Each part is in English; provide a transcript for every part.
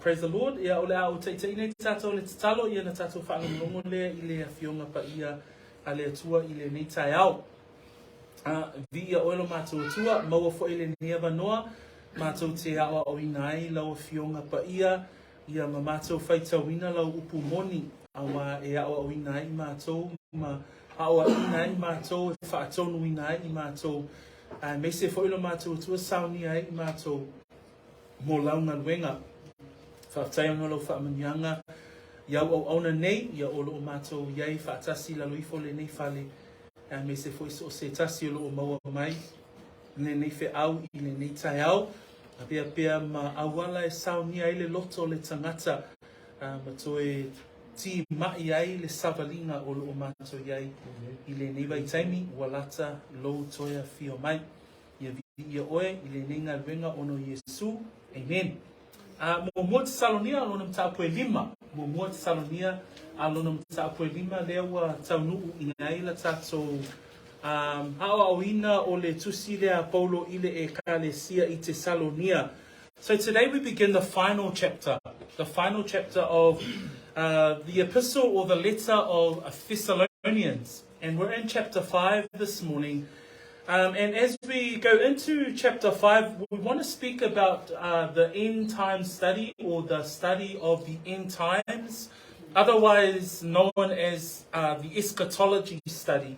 Praise the Lord. Ia o le au te nei tātou le tatalo, ia na tātou whaangamulongo lea I le awhionga pa ia a le atua I le nei tai au. Vi ia oelo mātou atua, maua fo I le neava noa, mātou te awa o inai lau awhionga pa ia ma mātou whaitawina lau upu moni, awa e awa o inai mātou, ma awa inai mātou, e whaatonu inai I mātou, me se fo ilo mātou atua sauni ai I mātou, mō launga luenga. Whaatai anō lau whaamanianga, iau au auna nei, ia o loo mātou iai whaatasi la luifo le nei whale, me se fo iso o se tasi o loo maua mai, le nei whe au I le nei tai au, a pia ma awala e sauni ai le loto le tangata, ma toe ti mai ai le savalinga o loo mātou iai, I le nei waitaimi, walata, lou toia fio mai, ia oe, I le nei ngā ruenga ono Yesu, amen. Mo Tesalonia alona mtapoe lima. Mo Tesalonia alona mtapoe lima lewa taunuu inai la tato hawa awina o le tusi lea Paulo ile e kalesia I Tesalonia. So today we begin the final chapter of the epistle or the letter of Thessalonians. And we're in chapter 5 this morning. And as we go into chapter 5, we want to speak about the end time study or the study of the end times, otherwise known as the eschatology study,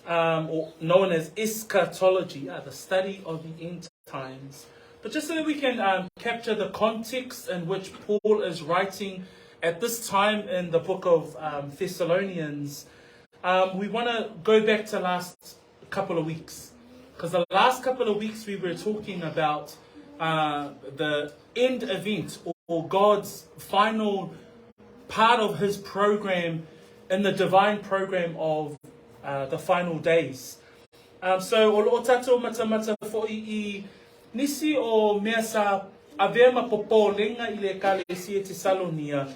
or known as eschatology, the study of the end times. But just so that we can capture the context in which Paul is writing at this time in the book of Thessalonians, we want to go back to last couple of weeks, because the last couple of weeks we were talking about the end event or God's final part of his program in the divine program of the final days. So o tato mata fo I nisi o mea sa avema popo lenga I le kalesia Tesalonia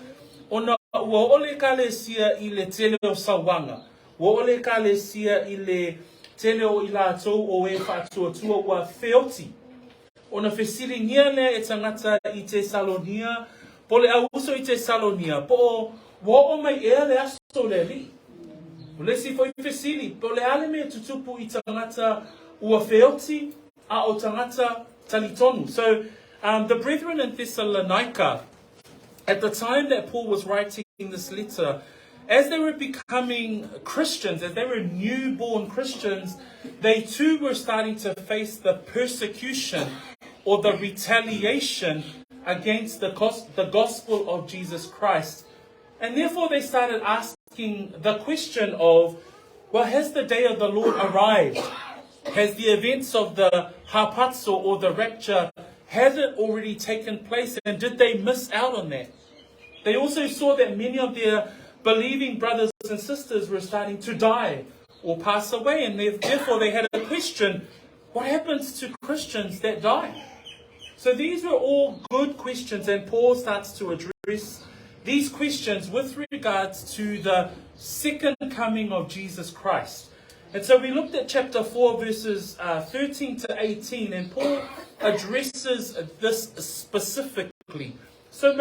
ona ua ole kalesia I le tele o sawanga ua ole kalesia I le tele o ila tau o e whaatuatua ua whioti. Ona whesiringia le e tangata I Tesalonia, po le auso I Tesalonia, po o mai ea le aso le li. O le si foi whesiri, po le ale me tutupu I tangata ua whioti a o tangata talitonu. So the brethren in Thessalonica, at the time that Paul was writing this letter, as they were becoming Christians, as they were newborn Christians, they too were starting to face the persecution or the retaliation against the gospel of Jesus Christ. And therefore they started asking the question of, well, has the day of the Lord arrived? Has the events of the harpazo or the rapture, has it already taken place? And did they miss out on that? They also saw that many of their believing brothers and sisters were starting to die or pass away, and therefore they had a question: what happens to Christians that die? So these were all good questions, and Paul starts to address these questions with regards to the second coming of Jesus Christ. And so we looked at chapter 4 verses 13 to 18, and Paul addresses this specifically. So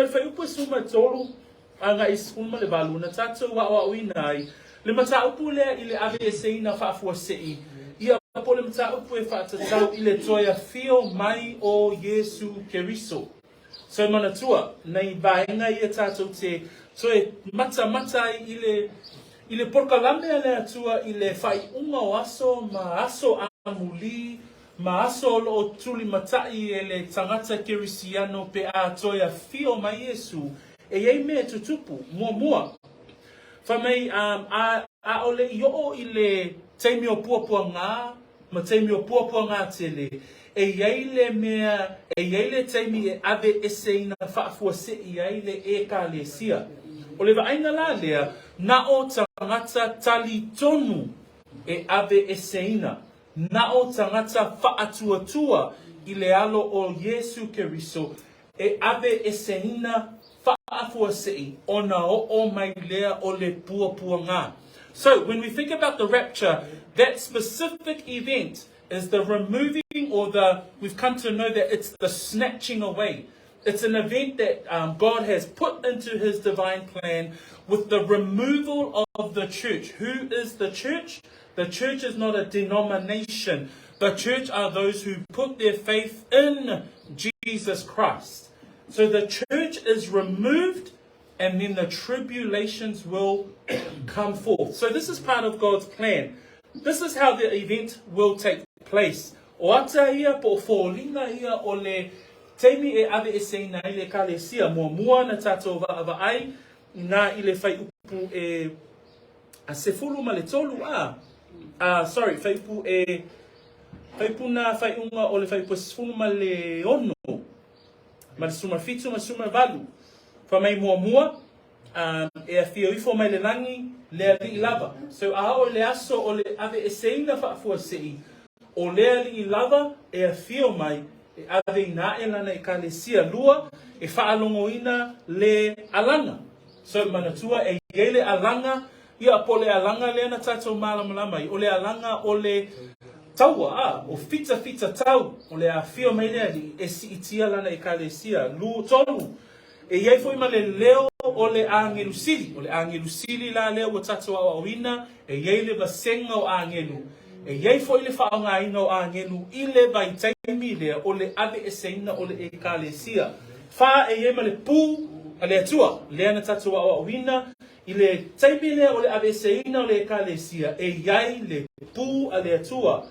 anga iskuma le baluna tato wa winai le mata upule ile ave seina fa sei ia pole mata upu e fa tatau ile toia fio mai o Yesu Keriso. So manatua nei bainga ia tato te toe mata ile porkalame ale atua ile fai unga o aso ma aso amuli ma aso lo tuli matai ele tangata Kerisiano pe a toia fio mai Yesu e ei me tutupu mua famei a ole yo ile teimi o puapua ngā ma teimi o puapua ngā tele e yeile mea e yeile teimi e ave eseina whaafua se I eile e ka le sia o le vainga la lea na o tangata tali tonu e ave eseina na o tangata whaatuatua I le alo o Yesu Keriso e ave eseina So when we think about the rapture, that specific event is the removing, or we've come to know that it's the snatching away, It's an event that God has put into his divine plan with the removal of the church. Who is the church? The church is not a denomination. The church are those who put their faith in Jesus Christ. So the church is removed, and then the tribulations will come forth. So this is part of God's plan. This is how the event will take place. O ata ia po fōlinga ia o le teimi e ave e seina i le kalesia mua na tātou wa ai nā i le whai upu e a sefulu ma le tolu whai upu e whai puna whai unga o le whai upu sefulu ma le ono ma le suma fitu ma suma valu wha mai mua e a whio ifo mai le langi le ali I lava. So o le aso o le ave e seina whaafua sei o le ali I lava e a whio mai e ave ina e lana e kalesia lua e whaalongoina le alanga. So manatua e yele alanga ia po le alanga le na tātou malamalama o le alanga o le taua o fita tau o le a whio mai le ali e si itia lana e kalesia lu tolu e iei foi ma le leo o le angelu sili. O le angelu sili la leo o tātou awawina e iei le vasenga o angelu. E iei foi le whaonga ina o angelu I le vai taimi lea o le ave e seina o le e kalesia. Wha e iei ma le pū a le atua. Lea na tātou awawina I le taimi lea o le ave e seina o le e kalesia. E iei le pū a le atua.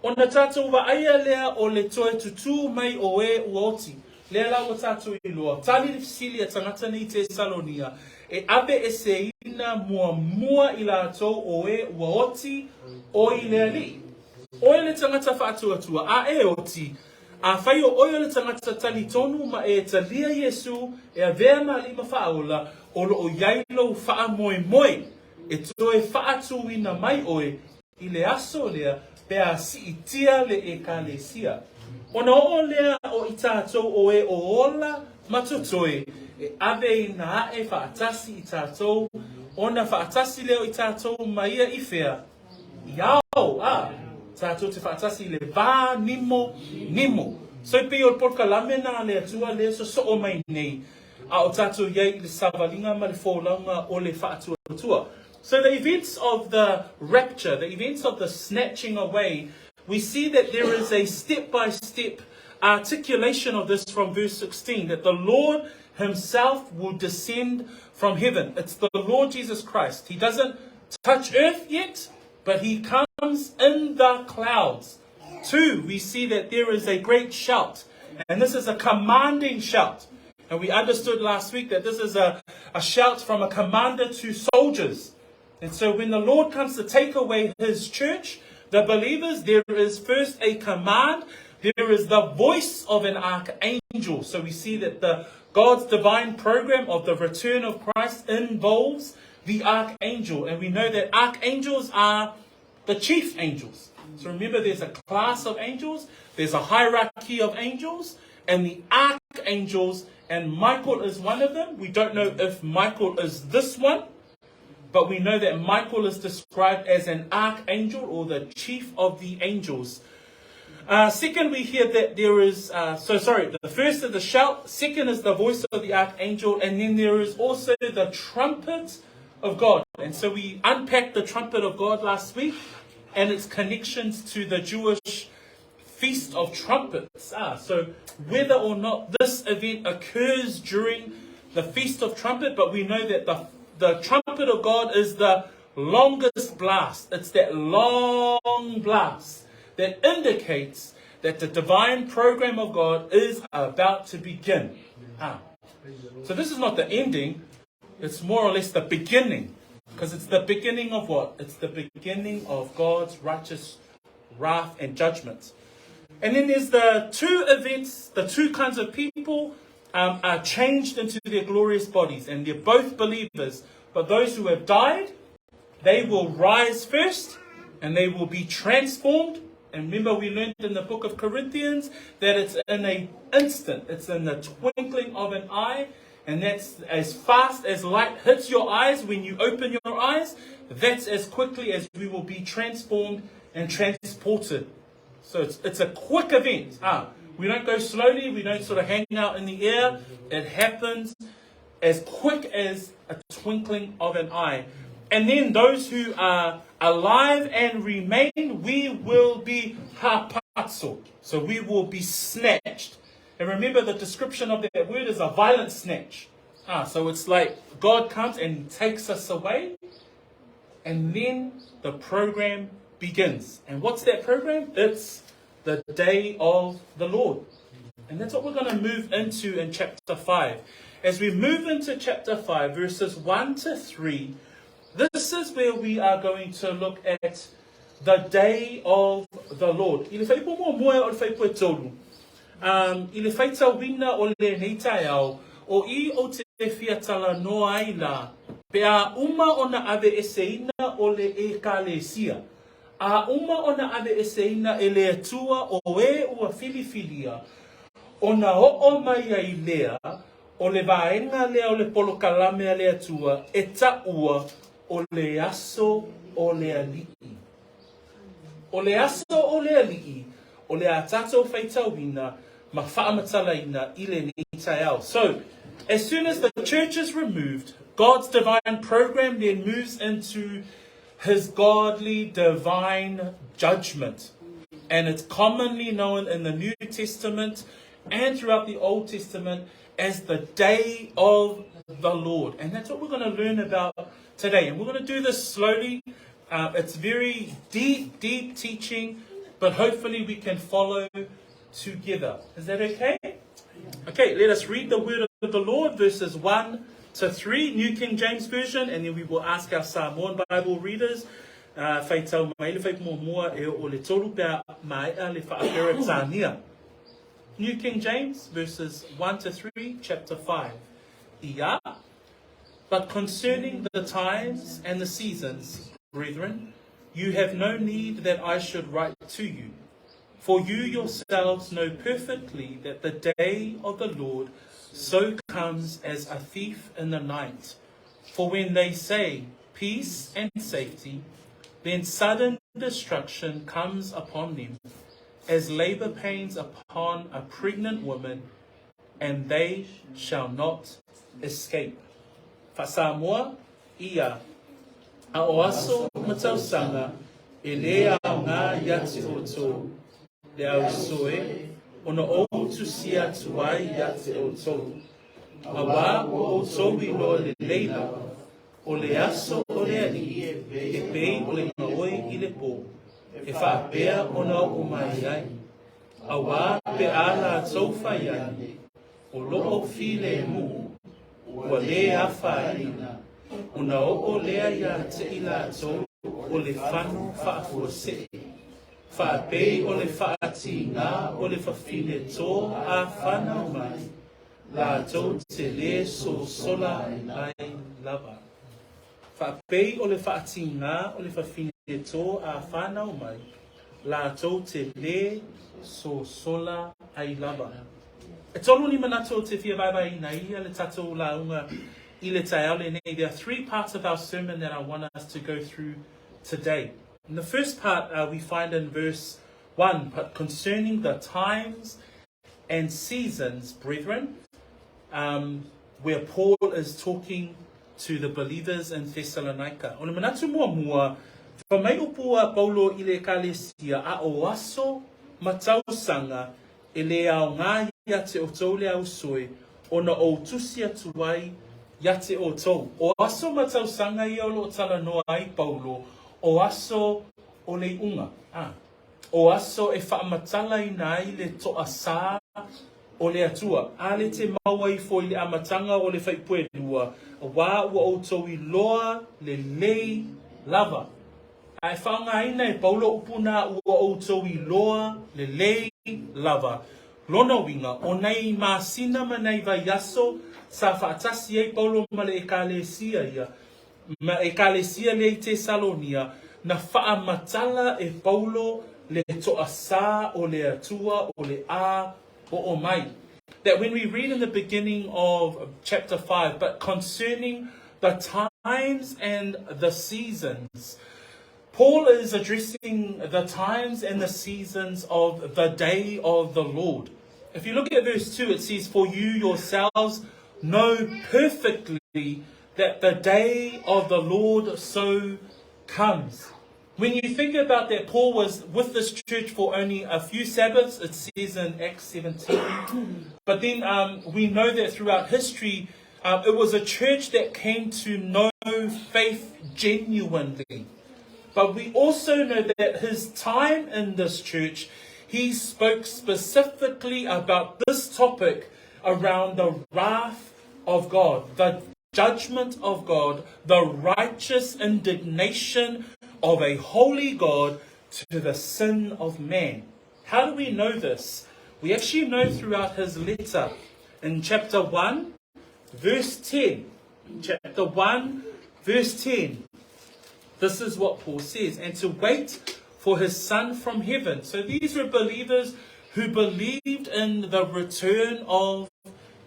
O na tātou wa aia lea o le toe tutu mai o e uoti. Lea la o tātou I loa. Tali le fisili a tangata ni Tesalonia. E ave e seina mua I la atou o e uoti o I le ali. O e le tangata whaatua a e oti. A whai o oio le tangata tali tonu ma e talia Yesu e a vea ma lima whaola o lo o yailo wha moe. E toe whaatuina mai oe I le aso lea pea si itia le e kalesia. Ona o lea o I tātou o e o ola matotoe e ave ina e whaatasi I tātou. Ona whaatasi leo I tātou maia I whea. Iau, tātou te whaatasi le vā nimo. So pe o porka lamena le atua le so o mai nei. A o tātou iei le savalinga ma le whōlanga o le whaatua. So the events of the rapture, the events of the snatching away, we see that there is a step-by-step articulation of this from verse 16, that the Lord himself will descend from heaven. It's the Lord Jesus Christ. He doesn't touch earth yet, but he comes in the clouds. 2, we see that there is a great shout, and this is a commanding shout. And we understood last week that this is a shout from a commander to soldiers. And so when the Lord comes to take away his church, the believers, there is first a command. There is the voice of an archangel. So we see that God's divine program of the return of Christ involves the archangel. And we know that archangels are the chief angels. So remember, there's a class of angels. There's a hierarchy of angels. And the archangels, and Michael is one of them. We don't know if Michael is this one. But we know that Michael is described as an archangel or the chief of the angels. Second, we hear that there is, the first is the shout, second is the voice of the archangel, and then there is also the trumpet of God. And so we unpacked the trumpet of God last week and its connections to the Jewish Feast of Trumpets. So whether or not this event occurs during the Feast of Trumpet, but we know that the trumpet of God is the longest blast. It's that long blast that indicates that the divine program of God is about to begin. So this is not the ending. It's more or less the beginning. Because it's the beginning of what? It's the beginning of God's righteous wrath and judgment. And then there's the two events, the two kinds of people are changed into their glorious bodies, and they're both believers. But those who have died, they will rise first, and they will be transformed. And remember, we learned in the book of Corinthians that it's in an instant, it's in the twinkling of an eye, and that's as fast as light hits your eyes when you open your eyes. That's as quickly as we will be transformed and transported. So it's a quick event. We don't go slowly. We don't sort of hang out in the air. It happens as quick as a twinkling of an eye. And then those who are alive and remain, we will be hapazo. So we will be snatched. And remember, the description of that word is a violent snatch. So it's like God comes and takes us away. And then the program begins. And what's that program? It's the day of the Lord. And that's what we're going to move into in chapter 5. As we move into chapter 5, verses 1 to 3, this is where we are going to look at the day of the Lord. I le whai po mo moe o le whai po e tolu. I le whai tauina o le neitai au, o I o te whiatala noa ai la, pe a uma ona ave eseina o le ekalesia. A uma ona ave eseina e le atua o e ua filifilia, ona o mai ai lea, o le vaenga lea o le polokalame a le atua, e ta ua o le aso o le alii. O le aso o le alii, o le atato whaitawina, ma whaamatalaina I le nitai au. So, as soon as the church is removed, God's divine program then moves into his godly divine judgment. And it's commonly known in the New Testament and throughout the Old Testament as the day of the Lord. And that's what we're going to learn about today. And we're going to do this slowly. It's very deep teaching, but hopefully we can follow together. Is that okay? Okay, let us read the word of the Lord, verses 1 to 3, New King James Version, and then we will ask our Samoan Bible readers. Whaitau mai le whai mua e o le tolu pea mai a le whaapera tānia. New King James, verses 1 to 3, chapter 5. Ia. But concerning the times and the seasons, brethren, you have no need that I should write to you. For you yourselves know perfectly that the day of the Lord so comes as a thief in the night. For when they say peace and safety, then sudden destruction comes upon them, as labor pains upon a pregnant woman, and they shall not escape. Whasamoa ia a o aso matausanga e lea o ngā yati o tō le au soe ona o tusia tuai yati o tō. A wā o tōwi no le leila o le aso o le alii e pei o le maoi I le pō. E whaapea ona o mai ai. A wā pe ala tau whai ai. O loo file mu. Ua le a whaina. Una o lea ia te ila tau o le whanu whaafua se. Whaapei o le whaati ngā o le whawhine tō a whanau mai. La tau te le so sola ai lava. Whaapei o le whaati ngā o le whawhine tō a whanau mai. La tau te le so sola ai lava. E tolu ni manato te whia vai na ia le tatou launga I le tai au le nei. There are 3 parts of our sermon that I want us to go through today. In the first part, we find in verse 1, but concerning the times and seasons, brethren, where Paul is talking to the believers in Thessalonica. O le manatu mua, whamai upua Paulo I le kalesia a o aso matausanga e le au ngā yate o tau le au soe, ona o tusia tuai yate o tau. O aso matausanga I o lo tala noa ai Paulo, o aso o le unga. O aso e whaamatala I nai le toa sā o le atua. A le te maua I fo I le amatanga o le whaipue lua. Wā ua o tau I loa le lei lava. Ai whaanga ina e Paulo upuna ua o tau I loa le lei lava. Lona winga, o nei māsina manei vai yaso, sa whaatasi ei Paulo ma le ekalesia ia, ma ekalesia le Tesalonia, na whaamatala e Paulo le toa sā o le atua o le a o mai. That when we read in the beginning of chapter 5, but concerning the times and the seasons, Paul is addressing the times and the seasons of the day of the Lord. If you look at verse 2, it says, "For you yourselves know perfectly that the day of the Lord so comes." When you think about that, Paul was with this church for only a few Sabbaths, it says in Acts 17. But then we know that throughout history, it was a church that came to know faith genuinely. But we also know that his time in this church, he spoke specifically about this topic around the wrath of God, the judgment of God, the righteous indignation of a holy God to the sin of man. How do we know this? We actually know throughout his letter in chapter 1, verse 10. Chapter 1, verse 10. This is what Paul says, "And to wait for his Son from heaven." So these were believers who believed in the return of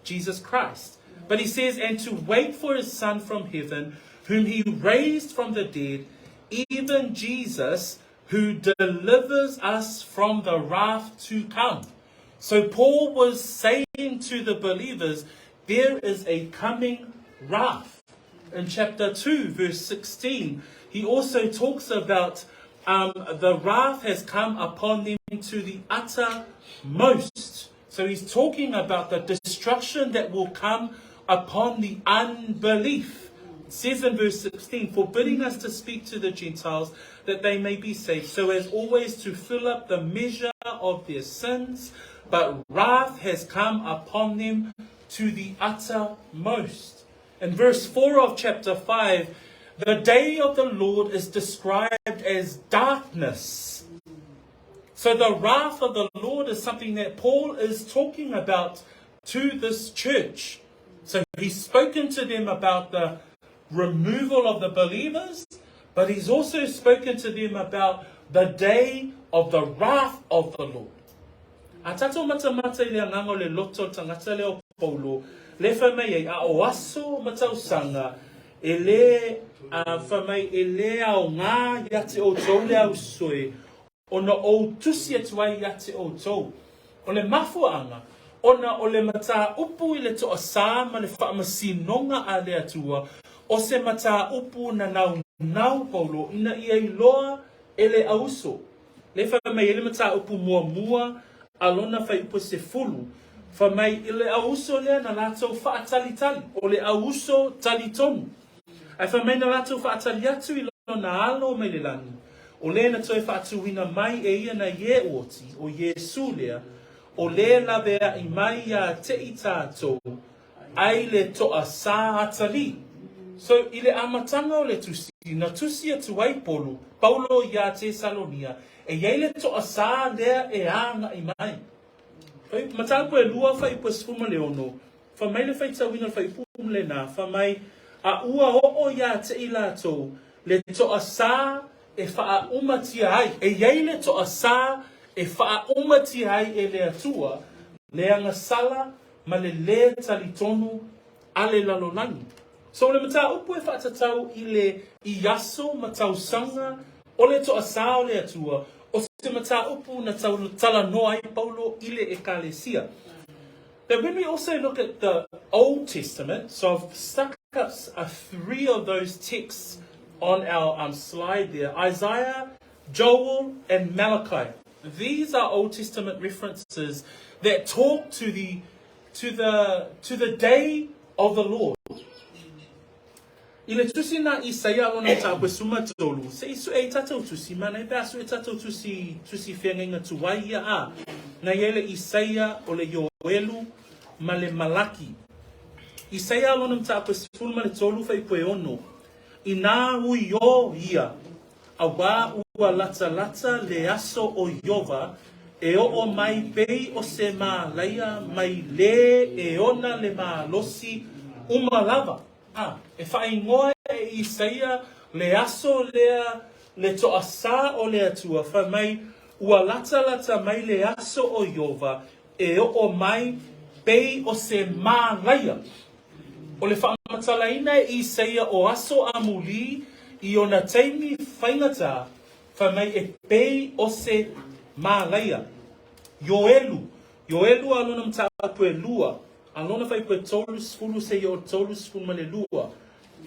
Jesus Christ. But he says, "And to wait for his Son from heaven, whom he raised from the dead, even Jesus, who delivers us from the wrath to come." So Paul was saying to the believers, there is a coming wrath. In chapter 2, verse 16, he also talks about the wrath has come upon them to the uttermost. So he's talking about the destruction that will come upon the unbelief. It says in verse 16, "Forbidding us to speak to the Gentiles that they may be saved, so as always to fill up the measure of their sins. But wrath has come upon them to the uttermost." In verse 4 of chapter 5, the day of the Lord is described as darkness. So the wrath of the Lord is something that Paul is talking about to this church. So he's spoken to them about the removal of the believers, but he's also spoken to them about the day of the wrath of the Lord. A tatou matamata I le angango le loto tangata leo Paulo, le whamai a o aso matausanga, e le whamai e le au ngā yate o tau le au soe, ona o tusi atuai yate o tau. O le mafuanga, ona o le mata upu I le toa sā ma le whaamasinonga a le atua, o se mata upu na nau Paulo, ina I loa e le auso. Le whamai e le mata upu mua, alona whai upu se fulu, whamai I le auso lea na lato whaatalitali, o le auso talitonu. Ai whamai na lato whaatali atu I lona alo me le lani. O le na toi whaatuhina mai e ia na ye oti, o Yesu lea, o le lavea I mai a te I tātou, ai le toa sā atali. So I le amatanga o le tusi, na tusi atu ai Paulo ia Tesalonia, e iei le toa sā lea e anga I mai. Matapu e lua whai pasfuma le ono, whamai le whai tawina whai pum le nā, whamai a ua o ia te I lātou, le toa sā e wha umatia ai, e iei le toa sā e wha umatia ai e le atua, le anga sala ma le talitonu a le lalolani. So le mata upu e whaatatau I le iaso matau sanga o le toa sā o le atua, o se mata upu na tala noa I Paulo I le ekalesia. But when we also look at the Old Testament, so I've stuck up 3 of those texts on our slide there, Isaiah, Joel, and Malachi. These are Old Testament references that talk to the day of the Lord. I le tusi na Isaia ona tāpua suma tolu, se isu e tatou tusi, mana e basu e tatou tusi whengenga tuwai ia a. Na iele Isaia o le Yoelu ma le Malaki. Isaia ona tāpua suma le tolu whai poe ono. I nā ui o ia, a wā ua lata le aso o Iova, e o mai pei o se mā laia mai le e ona le mā losi umalava. E whai ngoa e Isaia le aso lea le toa sā o le atua, wha mai ua lata mai le aso o Iova, e o mai pei o se mā laia. O le whaamatalaina e Isaia o aso amuli I ona teimi whaingata, wha mai e pei o se mā laia. Yoelu, Yo e lua alona mta pue lua. Alona fai pue tolu sfulu se yo tolu sfulu male lua.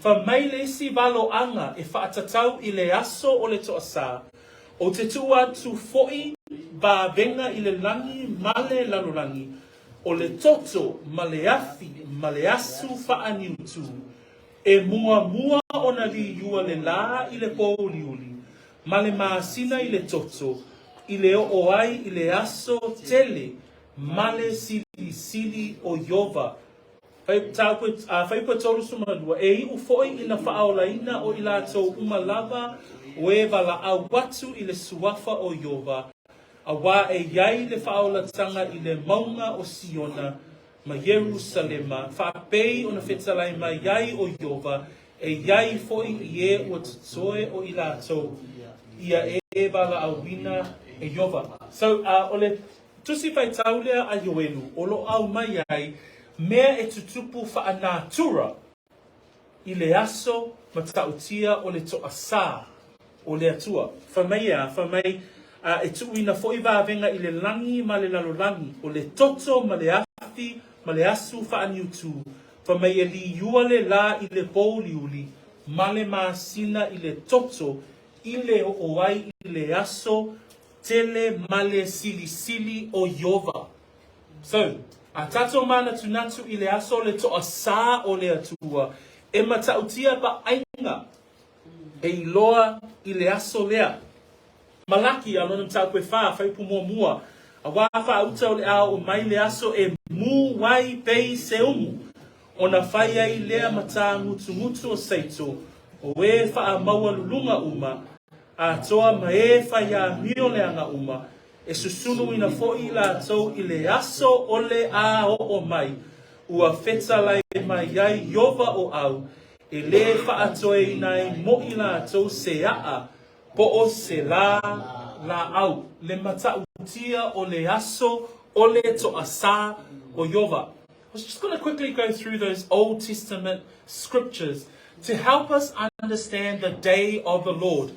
Fa mai le si valo anga e whaatatau I le aso o le toasa. O te tua tu foi ba venga I le langi male lalolangi. O le toto male afi male asu whaaniutu. E mua ona li yua le la I le pōli uli. Male maasina I le toto. I le o ai I le aso tele. Male sili o Yova. Fai pa tolu sumalua. E I ufoi ina whaaolaina o ila tau umalava. O e wala a watu I le suafa o Yova. A wā e iai le whaolatanga I le maunga o Siona. Ma Jerusalema. Whaapei o na whetalai ma iai o Yova. E iai foi I e o tutoe o ila tau. Ia e wala a wina e Yova. So, ole tusi fai taulea a Yoelu, o lo au mai ai, mea e tutupu whaanatura I le aso matautia o le toasa o le atua. Whamai e tuuina foi vāvenga I le langi ma le lalolangi, o le toto ma le afi ma le asu whaaniutu. Whamai e li yua le la I le pōliuli, ma le maasina I le toto, I le o ai I le aso, tele male sili o Yova. So, a tato mana tunatu I le aso le toasa o le atua, e matautia pa ainga, e iloa I le aso lea. Malaki alona mtau koe whai pumua, a wafa uta o le ao o mai le aso e mu wai pei se umu, o na whai ai lea mata ngutu o seito, o e wha maua lulunga uma, a toa ma e whaia mio leanga uma, e susunu ina foi la tau I le aso o le a o mai, ua wheta lai mai iai Yova o au, e le whaatoe inai mo I la tau se aa, po o se la au, le mata utia o le aso o le toasa o Yova. I was just going to quickly go through those Old Testament scriptures to help us understand the day of the Lord.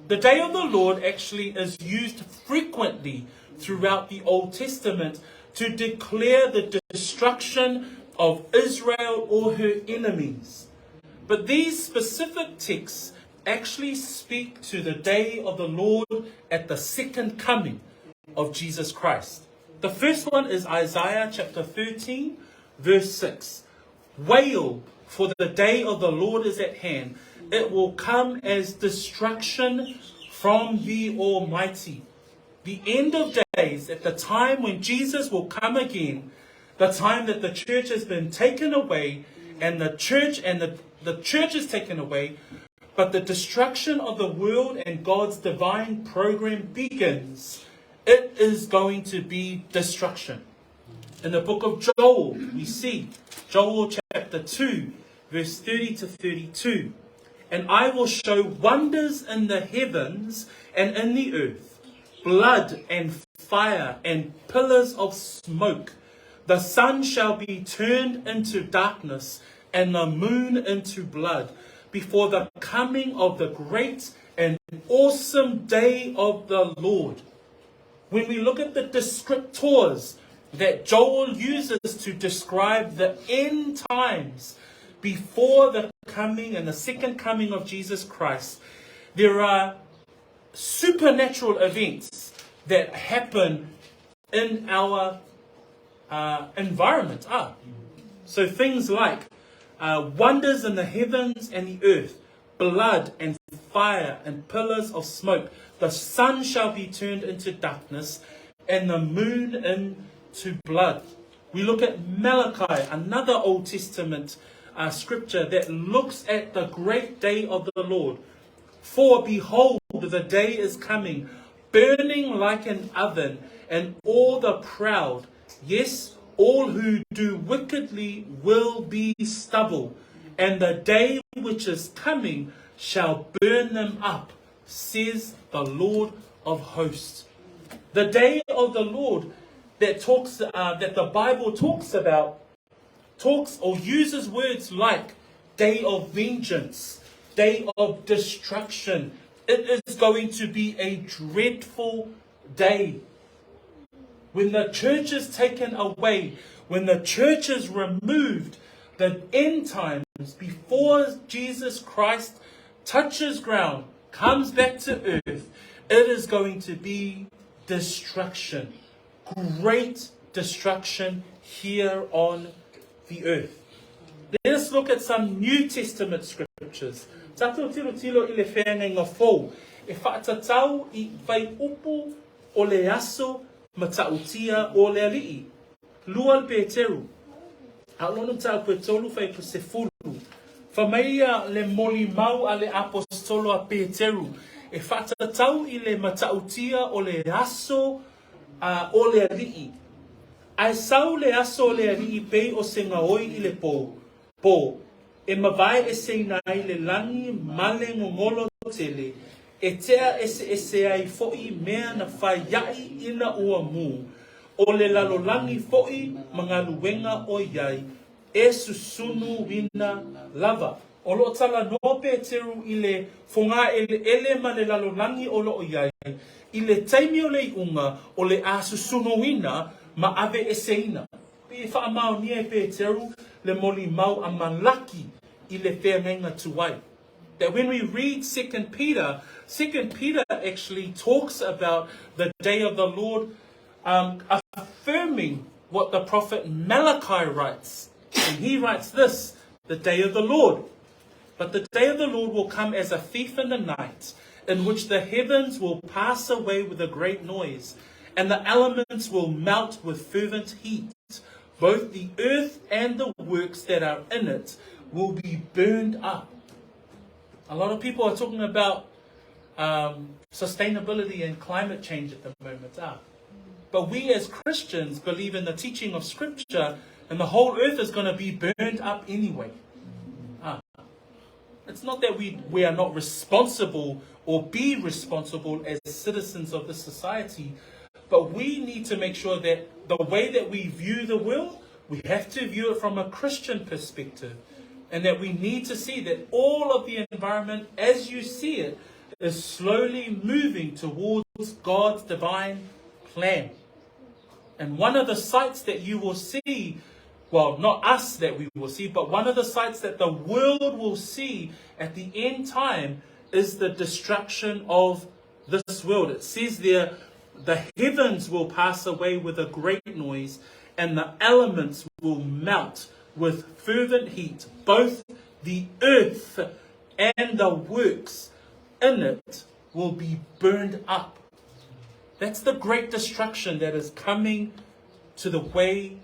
The day of the Lord actually is used frequently throughout the Old Testament to declare the destruction of Israel or her enemies. But these specific texts actually speak to the day of the Lord at the second coming of Jesus Christ. The first one is Isaiah chapter 13, verse 6. Wail, for the day of the Lord is at hand. It will come as destruction from the Almighty. The end of days, at the time when Jesus will come again, the time that the church has been taken away, and the church is taken away, but the destruction of the world and God's divine program begins. It is going to be destruction. In the book of Joel, we see Joel chapter 2, verse 30 to 32. And I will show wonders in the heavens and in the earth, blood and fire and pillars of smoke. The sun shall be turned into darkness and the moon into blood before the coming of the great and awesome day of the Lord. When we look at the descriptors that Joel uses to describe the end times before the coming and the second coming of Jesus Christ, there are supernatural events that happen in our environment. So things like wonders in the heavens and the earth, blood and fire and pillars of smoke. The sun shall be turned into darkness and the moon into blood. We look at Malachi, another Old Testament scripture that looks at the great day of the Lord. For behold, the day is coming, burning like an oven, and all the proud, yes, all who do wickedly will be stubble, and the day which is coming shall burn them up, says the Lord of hosts. The day of the Lord that the Bible talks about, talks or uses words like day of vengeance, day of destruction. It is going to be a dreadful day. when the church is taken away, when the church is removed, the end times, before Jesus Christ touches ground, comes back to earth, it is going to be destruction. Great destruction here on the earth. Let us look at some New Testament scriptures. Tato tilo tilo I le whenga ngā fōu. E whaatatau I vai upu o le aso matautia o le alii. Lua Peteru. Alonum tau koe tolu whai po se fulu. Whamaia le moli mau a le apostolo a Peteru. E whaatatau I le matautia o le aso o le alii. Ai sau le aso o le alii pei o se ngaoi I le pō. Po, e mawai e se nai le langi male ngongolo tele, e tea ese ai foi mea na whai iai ina ua mu, o le lalolangi foi mga luenga o iai, e susunu wina lava. O lo tala no Peteru I le whonga ele ma le lalolangi o lo o iai, I le taimi o le unga o le a susunu wina ma ave e seina. Pi whaamau ni e Peteru, le moli mau a malaki I le whenga tuai. That when we read 2 Peter actually talks about the day of the Lord, affirming what the prophet Malachi writes. And he writes this, the day of the Lord. But the day of the Lord will come as a thief in the night, in which the heavens will pass away with a great noise, and the elements will melt with fervent heat. Both the earth and the works that are in it will be burned up. A lot of people are talking about sustainability and climate change at the moment. But we as Christians believe in the teaching of Scripture, and the whole earth is going to be burned up anyway. It's not that we are not responsible or be responsible as citizens of the society, but we need to make sure that the way that we view the world, we have to view it from a Christian perspective. And that we need to see that all of the environment, as you see it, is slowly moving towards God's divine plan. And one of the sights that you will see, well, not us that we will see, but one of the sights that the world will see at the end time is the destruction of this world. It says there, the heavens will pass away with a great noise, and the elements will melt with fervent heat. Both the earth and the works in it will be burned up. That's the great destruction that is coming to the way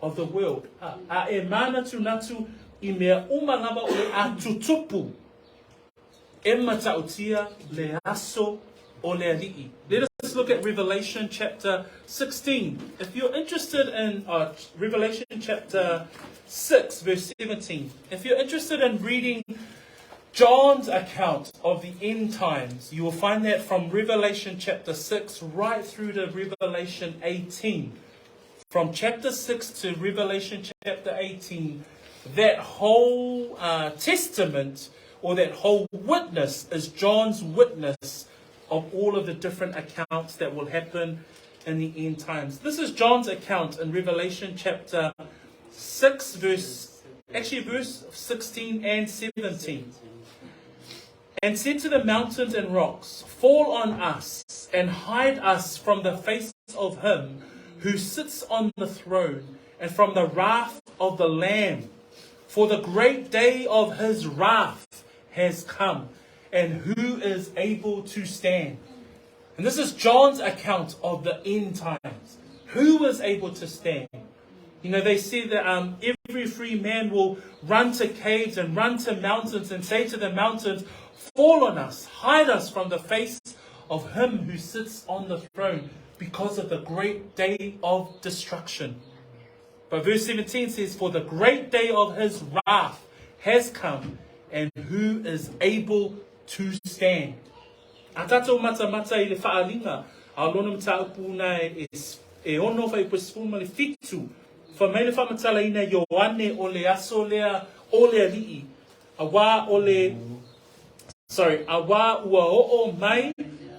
of the world. E mana tunatu I mea umalama o le atutupu. E matautia le aso o le alii. Let us look at Revelation chapter 16. If you're interested in Revelation chapter 6 verse 17, if you're interested in reading John's account of the end times, you will find that from Revelation chapter 6 right through to Revelation 18. From chapter 6 to Revelation chapter 18, that whole testament or that whole witness is John's witness of all of the different accounts that will happen in the end times. This is John's account in Revelation chapter 6 verse 16 and 17. And said to the mountains and rocks, fall on us and hide us from the face of him who sits on the throne and from the wrath of the Lamb. For the great day of his wrath has come, and who is able to stand? And this is John's account of the end times. Who is able to stand? You know, they say that every free man will run to caves and run to mountains and say to the mountains, fall on us, hide us from the face of him who sits on the throne, because of the great day of destruction. But verse 17 says, for the great day of his wrath has come, and who is able to stand? A tātou mata I le whaalinga, a lonam tāupuna e ono whai pasfuma le fitu, wha mai le whamatala ina Ioane o le aso lea o le alii, a wā ua o mai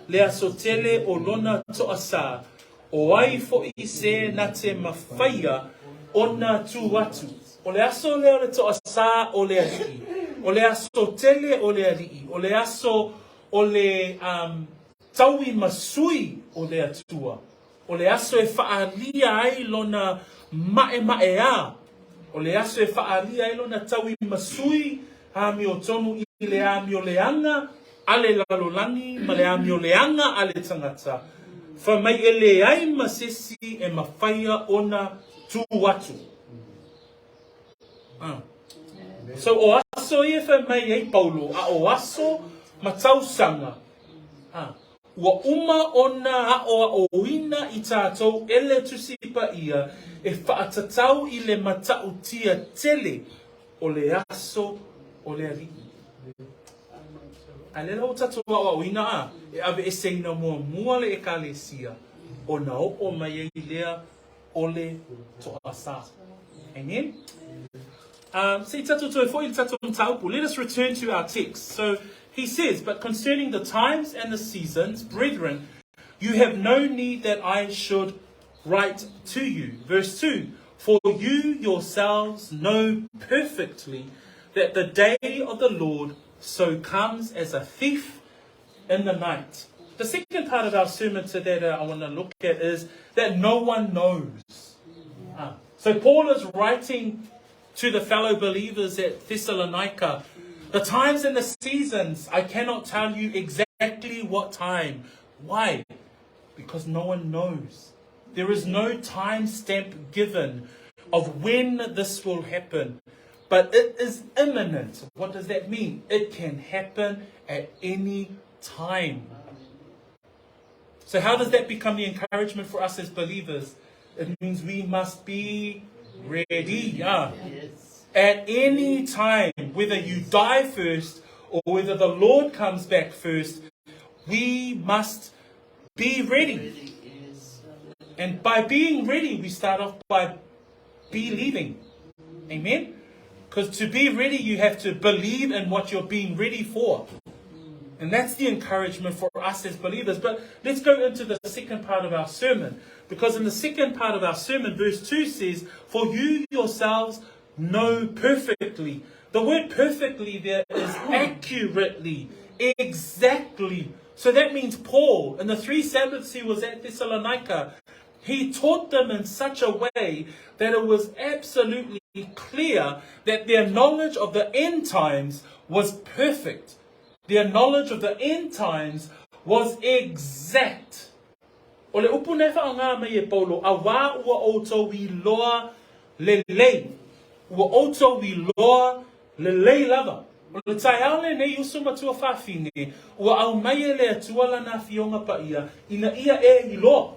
le aso tele o lona toasa, O ai fo I se na te mawhaia o na tū atu. O le aso leo le toa sā o le alii. O le aso tele o le alii. O le aso o le taui masui o le atua. O le aso e whaalia ai lona mae a. O le aso e whaalia ai lona taui masui mi o tonu I le mi o leanga ale lalolangi ma le mi o leanga ale tangata. Fa mai e le ai masesi e mawhaia ona tū atu. So o aso I e wha mai ei Paulo, a o aso ma tausanga. Ua uma ona a o oina I tātou ele tusipa ia e whaatatau I le matau tia tele o le aso o le alii. Alela o tātou a oina a e ave e seina mua le e kalesia o na o mai ei lea o le toa sā. Amen? Let us return to our text. So he says, but concerning the times and the seasons, brethren, you have no need that I should write to you. Verse 2, for you yourselves know perfectly that the day of the Lord so comes as a thief in the night. The second part of our sermon today that I want to look at is that no one knows. So Paul is writing to the fellow believers at Thessalonica, the times and the seasons, I cannot tell you exactly what time. Why? Because no one knows. There is no time stamp given of when this will happen. But it is imminent. What does that mean? It can happen at any time. So how does that become the encouragement for us as believers? It means we must be ready. At any time, whether you die first or whether the Lord comes back first, we must be ready. And by being ready, we start off by believing. Amen? Because to be ready, you have to believe in what you're being ready for. And that's the encouragement for us as believers. But let's go into the second part of our sermon. Because in the second part of our sermon, verse 2 says, for you yourselves know perfectly. The word perfectly there is accurately, exactly. So that means Paul, in the 3 Sabbaths he was at Thessalonica, he taught them in such a way that it was absolutely clear that their knowledge of the end times was perfect. Their knowledge of the end times was exact. O le upu nefa o ngā mai e Paulo, a wā ua outou I loa le lei. Ua outou I loa le lei lava. O le tai aole nei uso matua whawhine, ua au mai e le atua lana fionga pa ia, ina ia e I loa.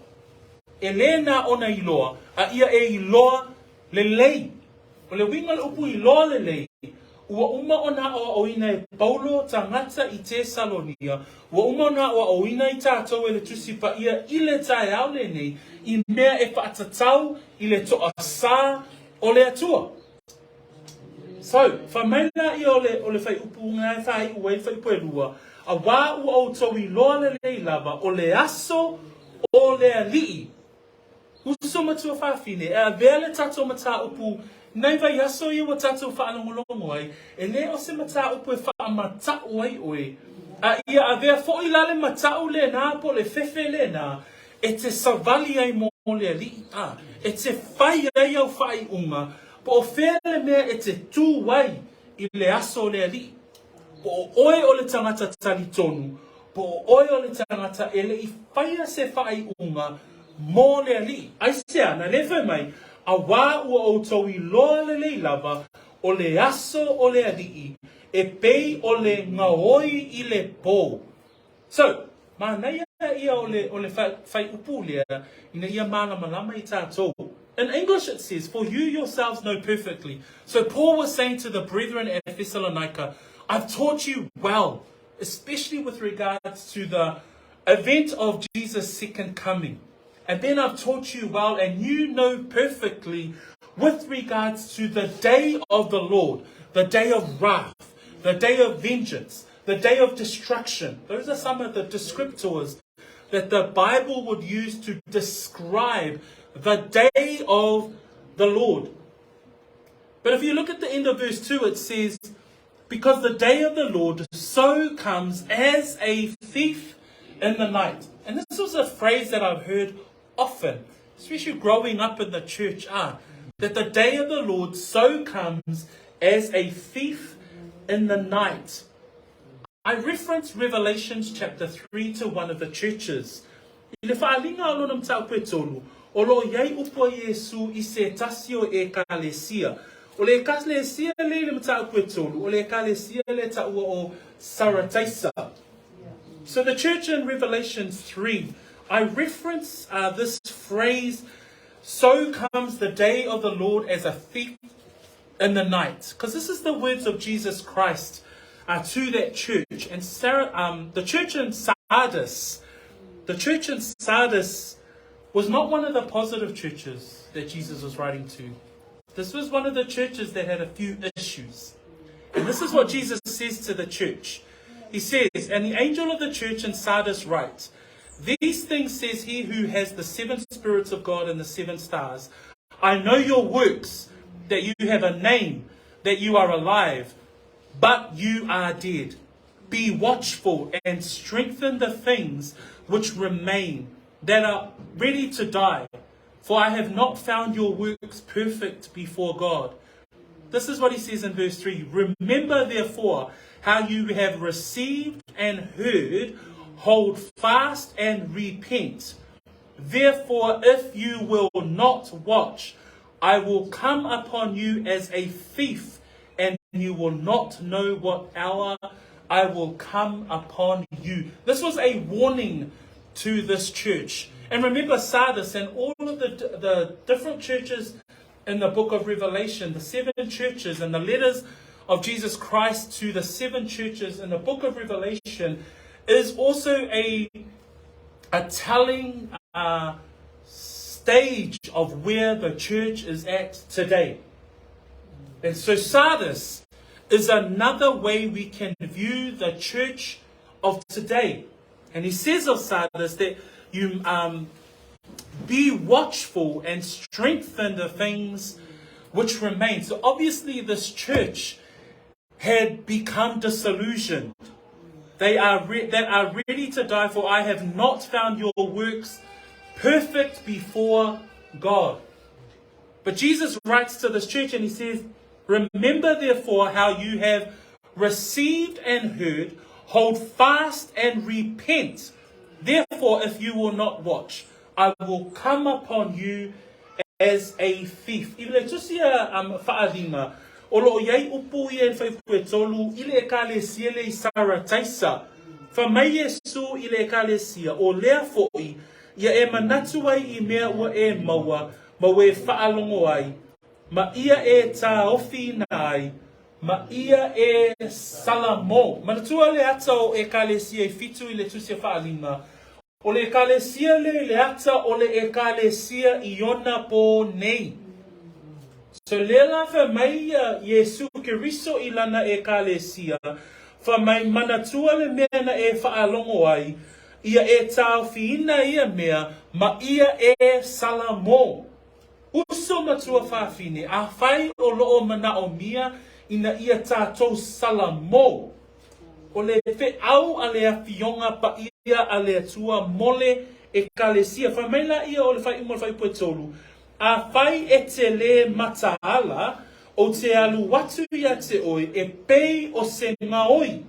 E le na ona I loa, a ia e I loa le lei. O le winga le upu I loa le lei. Ua uma ona o oina e Paulo tangata I Tesalonia. Ua uma ona o oina I tātou e le tusipa ia I le tae au le nei. I mea e whaatatau I le toa sā o le atua. So, whamaina I o le whai upu ngai whai ua I whai puelua. A wā ua o tau I loa le lei lava o le aso o le alii. Uso matua whawhine. E a vea le tatou mata upu nei vai aso I wa tatou whaalongolongo ai, e le o se mata upu e whaamatau ai oe. A ia a vea fo I lale matau le nā po le fefe le nā, e te savali ai mo le alii. E te whai ai au whai unga, po o whea le mea e te tū wai I le aso le alii. Po o oe o le tangata tali tonu, po o oe o le tangata e le I whaia se whai unga mo le alii. Ai sea, na lewe mai, a wā ua outou I loa le lei lava, o le aso o le alii, e pei o le ngaoi I le pō. So, mānei ia o le whai upu lea, ina ia malama I tātou. In English it says, for you yourselves know perfectly. So Paul was saying to the brethren at Thessalonica, I've taught you well, especially with regards to the event of Jesus' second coming. And then I've taught you well, and you know perfectly with regards to the day of the Lord, the day of wrath, the day of vengeance, the day of destruction. Those are some of the descriptors that the Bible would use to describe the day of the Lord. But if you look at the end of verse 2, it says, because the day of the Lord so comes as a thief in the night. And this was a phrase that I've heard often, especially growing up in the church, that the day of the Lord so comes as a thief in the night. I reference Revelations chapter 3 to one of the churches. I le whaalinga o lona mtau koe tolu, o lo iai upo Yesu I se tasio e kalesia. O le kalesia le mtau koe tolu, o le kalesia le taua o Sarataisa. So the church in Revelation 3, I reference this phrase, so comes the day of the Lord as a thief in the night. Because this is the words of Jesus Christ to that church. And the church in Sardis, was not one of the positive churches that Jesus was writing to. This was one of the churches that had a few issues. And this is what Jesus says to the church. He says, and the angel of the church in Sardis writes, these things says he who has the 7 spirits of God and the 7 stars. I know your works, that you have a name, that you are alive, but you are dead. Be watchful and strengthen the things which remain, that are ready to die. For I have not found your works perfect before God. This is what he says in verse 3. Remember therefore how you have received and heard, hold fast and repent. Therefore, if you will not watch, I will come upon you as a thief, and you will not know what hour I will come upon you. This was a warning to this church. And remember Sardis and all of the different churches in the book of Revelation, the 7 churches and the letters of Jesus Christ to the 7 churches in the book of Revelation is also a telling stage of where the church is at today. And so Sardis is another way we can view the church of today. And he says of Sardis that you be watchful and strengthen the things which remain. So obviously this church had become disillusioned. They are ready to die, for I have not found your works perfect before God. But Jesus writes to this church and he says, remember therefore how you have received and heard, hold fast and repent. Therefore, if you will not watch, I will come upon you as a thief. Ile tusia whaadinga, o lo iai upu I whaipu tolu, ile ekalesia le Sarataisa. Whamai Yesu ile ekalesia, o lea foi, ia e manatu ai I mea ua e maua, ma we whaalongo ai, ma ia e tā ofi nai, ma ia e salamo. Manatua le ata o ekalesia I fitu ile tusia whaalinga, o le ekalesia le ata o le ekalesia I ona po nei. So lela whamai Yesu Keriso I lana ekalesia, whamai manatua le mea na e whaalongo ai, ia e tāwhiina ia mea, ma ia e salamo. Uso matua whawhine, a whai o loo mana o mia, ina ia tātou salamo. O le whi au a le awhionga pa ia a le atua mole e kalesia. Whamaila ia o le whai umo le whai puetolu. A whai e te le mataala o te alu watu ia te oi e pei o se ngā oi.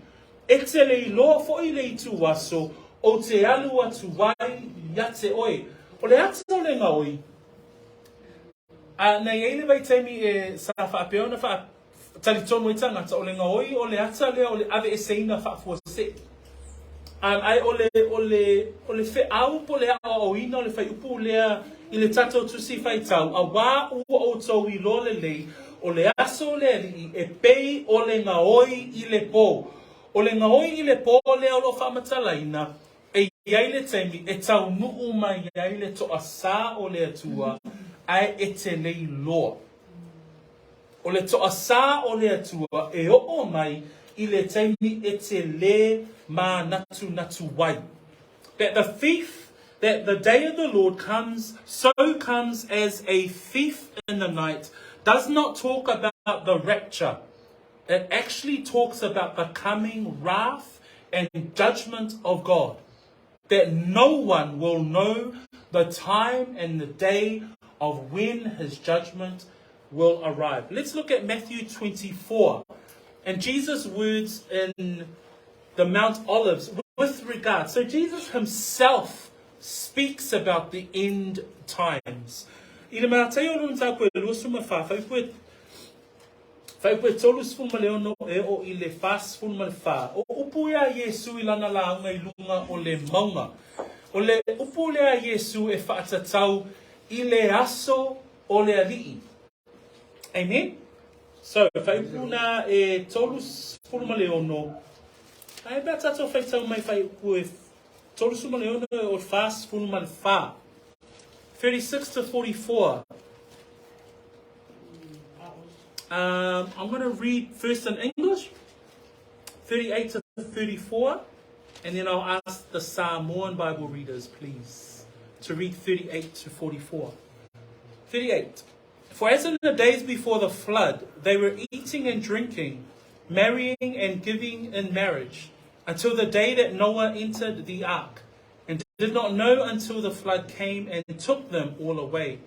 E te le iloa fo I le itu waso o te alu atu wai ia te oi. O le atu o le ngā oi. Nei eile vai teimi e sa whaapeona talitonu I tangata o le ngaoi o le ata lea o le ave e seina whaafuase. Ai o le whi au po lea o ina o le whai upu lea I le tatou tusi whai tau. A wā ua o tau I lo le lei o le aso lea li e pei o le ngaoi I le pō. O le ngaoi I le pō lea o lo whaamatalaina e iai le teimi e tau nuu mai iai le toa sā o le atua. Ai e te lei loa. O le toa sā o le atua e o mai I le teimi e te le mā natu wai. that the day of the Lord comes as a thief in the night, does not talk about the rapture. It actually talks about the coming wrath and judgment of God. That no one will know the time and the day of when his judgment will arrive. Let's look at Matthew 24 and Jesus' words in the Mount Olives with regard. So Jesus himself speaks about the end times. Whaipoe tolus fulma leono e o I le fas fulma le wha. O upu ea Yesu I lana la ngai lunga o le maunga. O le upu lea Yesu e whaatatau I le aso o le alii. Amen? So, whaipuna e tolus fulma leono. Ai bea tato whaitau mai whaipu e tolus fulma leono e o fas fulma le wha. 36 to 44. I'm going to read first in English, 38 to 34, and then I'll ask the Samoan Bible readers, please, to read 38 to 44. 38. For as in the days before the flood, they were eating and drinking, marrying and giving in marriage, until the day that Noah entered the ark, and did not know until the flood came and took them all away.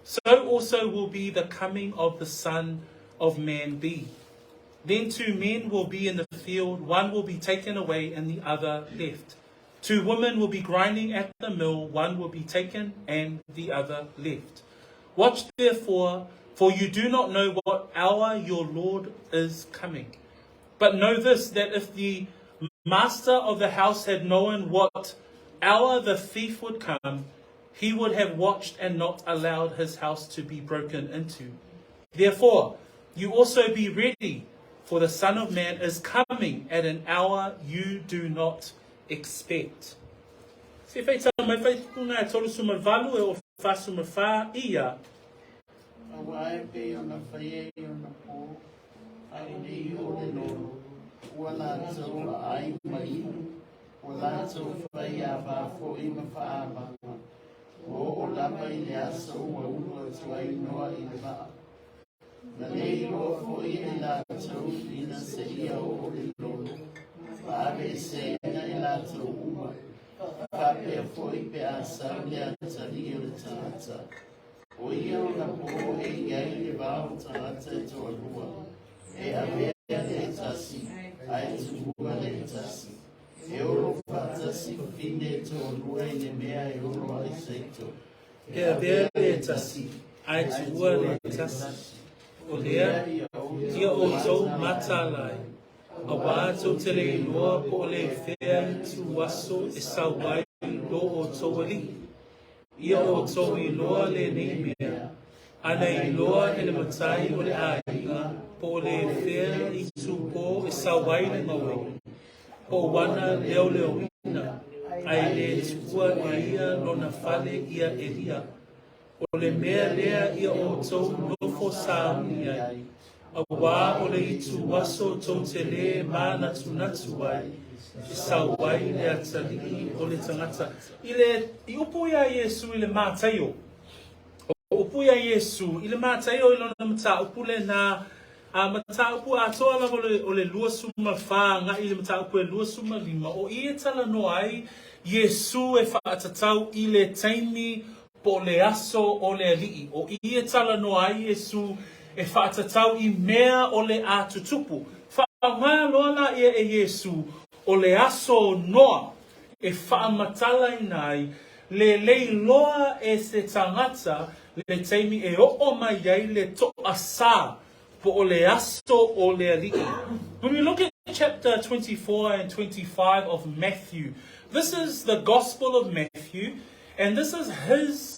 So also will be the coming of the Son of Man be. Then 2 men will be in the field, one will be taken away and the other left. 2 women will be grinding at the mill, one will be taken and the other left. Watch therefore, for you do not know what hour your Lord is coming. But know this, that if the master of the house had known what hour the thief would come, he would have watched and not allowed his house to be broken into. Therefore, you also be ready, for the Son of Man is coming at an hour you do not expect. Se feita mai fai kuna e tolu suma valu e o fa suma fa ia. Awai pe ona fai ona po. Ai nei o le no. Wala so ai mai. Wala so fai ava fo I fa ava. O la mai le aso o uno so ai no ai va. Na lei o fo I la so ina se ia o le no. Ave se na ila so uma. Pape fo I pe asa le atari o le tata. O ia o na po e iai le va o tata e to alua. E ave le tasi. Ai tua le tasi. E oro fatasi fine to alua I le mea e oro ai seito. E ave le tasi. Ai tua le tasi. O lea, ia o tau matalai. A wātou te rei loa po le whea tu waso e sawai lo o tau ali. Ia o tau I loa le nei mea. Ana I loa e le matai o le ainga po le whea I tu po e sawai le mawai. Po wana leo leo ina. Ai le tua e ia lona fale ia e lia. O le mea lea ia o tau nofo sauni ai. A wā o le itu waso tau te le mana tunatu ai. I sawai le atali o le tangata. I upu ia Yesu I le mātaio. O upu ia Yesu I le mātaio I lona mata upu le na mata upu atoa lava o le lua suma wha nga I le mata upu e lua suma lima. O I e tala no ai Yesu e whaatatau I le taimi po le aso o le alii. O I e tala no ai Yesu e whaatatau I mea o le atutupu. Whaamaya loana ia e Yesu o le aso noa e whaamatala I nai le leiloa e se tangata le teimi e o mai ai le to asa po o le aso o le alii. When we look at chapter 24 and 25 of Matthew, this is the Gospel of Matthew. And this is his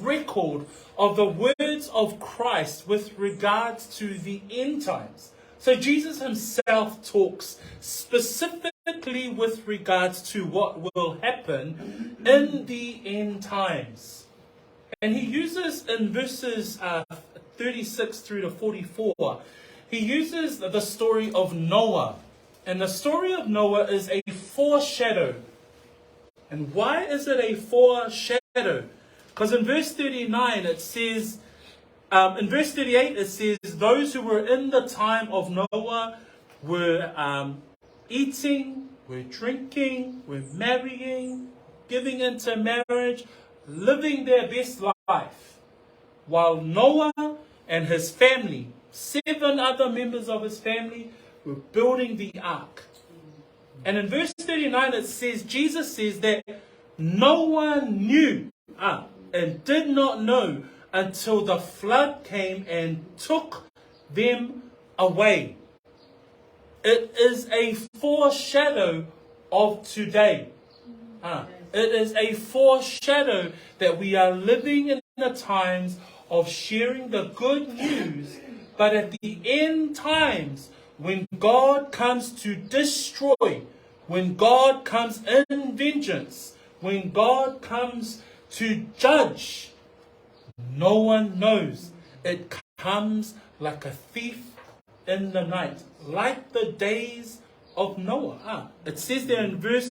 record of the words of Christ with regards to the end times. So Jesus himself talks specifically with regards to what will happen in the end times. And he uses in verses 36 through to 44, he uses the story of Noah. And the story of Noah is a foreshadow. And why is it a foreshadow? Because in verse 39 it says, in verse 38 it says, those who were in the time of Noah were eating, were drinking, were marrying, giving into marriage, living their best life. While Noah and his family, 7 other members of his family, were building the ark. And in verse 39 it says, Jesus says that no one knew and did not know until the flood came and took them away. It is a foreshadow of today. It is a foreshadow that we are living in the times of sharing the good news, but at the end times, when God comes to destroy, when God comes in vengeance, when God comes to judge, no one knows. It comes like a thief in the night, like the days of Noah. It says there in verse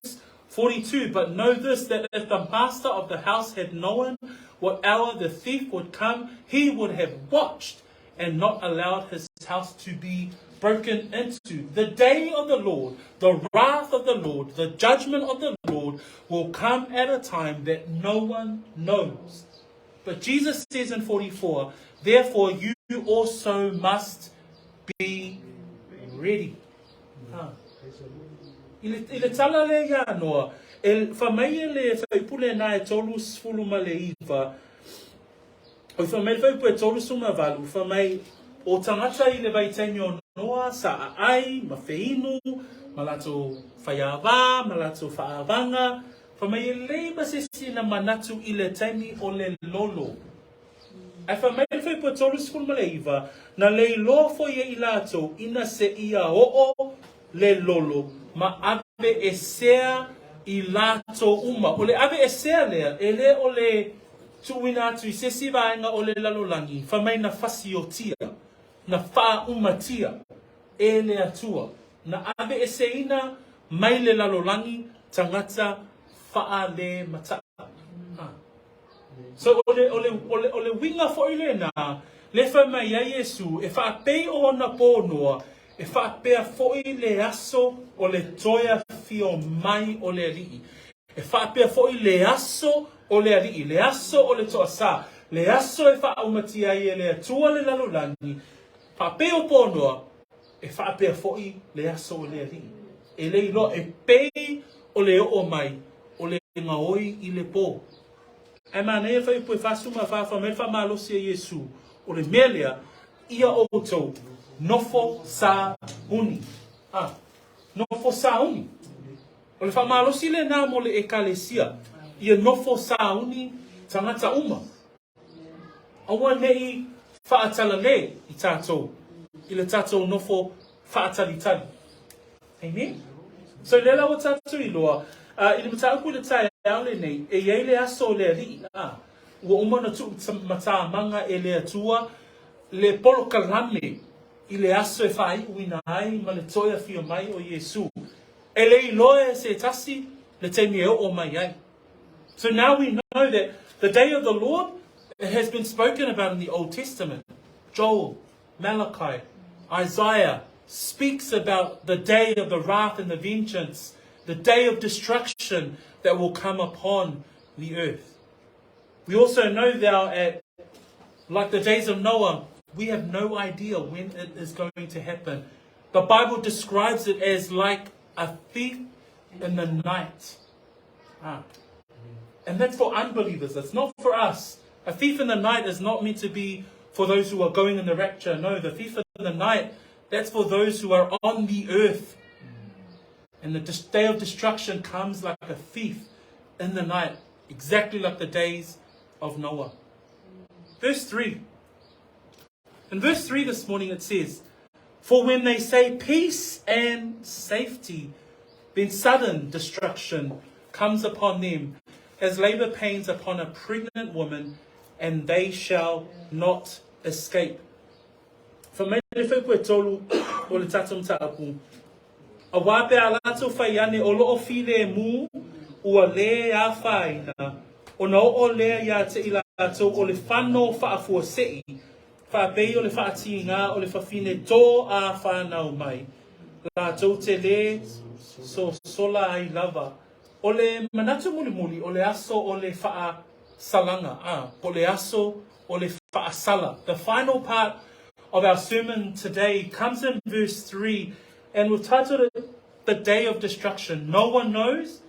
42, but know this, that if the master of the house had known what hour the thief would come, he would have watched and not allowed his house to be broken into. The day of the Lord, the wrath of the Lord, the judgment of the Lord will come at a time that no one knows. But Jesus says in 44, therefore you also must be ready. Ile tala le ya noa, el famai le faipule na e tolu sfulu ma le iwa, o famai faipule tolu suma valu, famai o tangata i le vaitenyo noa sa ai, ma feinu, malato fayava, malato faavanga, famai le basisi na manatu i le taimi o le lolo. Ai famai faipule tolu sfulu ma le iwa, na le lofo ye ilato, ina se ia o le lolo, ma ave esea i lato uma. O le ave esea lea, ele o le tuina atu i sesi vaenga o le lalolangi, whamai na fasi o tia, na wha uma tia, ele atua. Na ave eseina mai le lalolangi, tangata wha le mata. So o le winga fo ile na, le whamai a Yesu, e wha pei o na pōnoa, e whaapea foi le aso o le toia fio mai o le alii. E whaapea foi le aso o le alii, le aso o le toa sa. Le aso e whaaumatia i e le atua le lalolani. Whaapea o pōnoa, e whaapea foi le aso o le alii. E le ilo e pei o le o mai, o le ngaoi i le pō. E mana e whaipu e whasuma whawha me whamalosi a Yesu, o le melea ia o tau. Nofo sa uni. Nofo sa uni. O le whamalosi le nā mo le ekalesia. Ia nofo sa uni tangata uma. Awa nei whaatala le i tātou. I le tātou nofo whaatali tali. Amen? So le lawa tātou I loa. I le matauku le tai aule nei. E iei le aso le ri. Ua umana tu mata manga e le atua. Le polo kalame. I le aso e whai uina ai ma le toia fio mai o Yesu. E le iloe se tasi le te meo o mai ai. So now we know that the day of the Lord has been spoken about in the Old Testament. Joel, Malachi, Isaiah speaks about the day of the wrath and the vengeance, the day of destruction that will come upon the earth. We also know that like the days of Noah, we have no idea when it is going to happen. The Bible describes it as like a thief in the night. And that's for unbelievers. That's not for us. A thief in the night is not meant to be for those who are going in the rapture. No, the thief in the night, that's for those who are on the earth. And the day of destruction comes like a thief in the night, exactly like the days of Noah. Verse 3. In verse 3 this morning it says, for when they say peace and safety, then sudden destruction comes upon them, as labor pains upon a pregnant woman, and they shall not escape. For me, le whaipu e tolu o le tatum taapu. A wape a lato whaiane o loo file mu, ua le a whaina, o na o lea ia te ila tau o le whano whaafua sei, whaapei o le whaati ngā o le whawhine tō a whanau mai. La tau te le so sola ai lava. O le manatu muli muli, o le aso o le wha salanga. O le aso o le wha sala. The final part of our sermon today comes in verse 3, and we've titled it The Day of Destruction. No one knows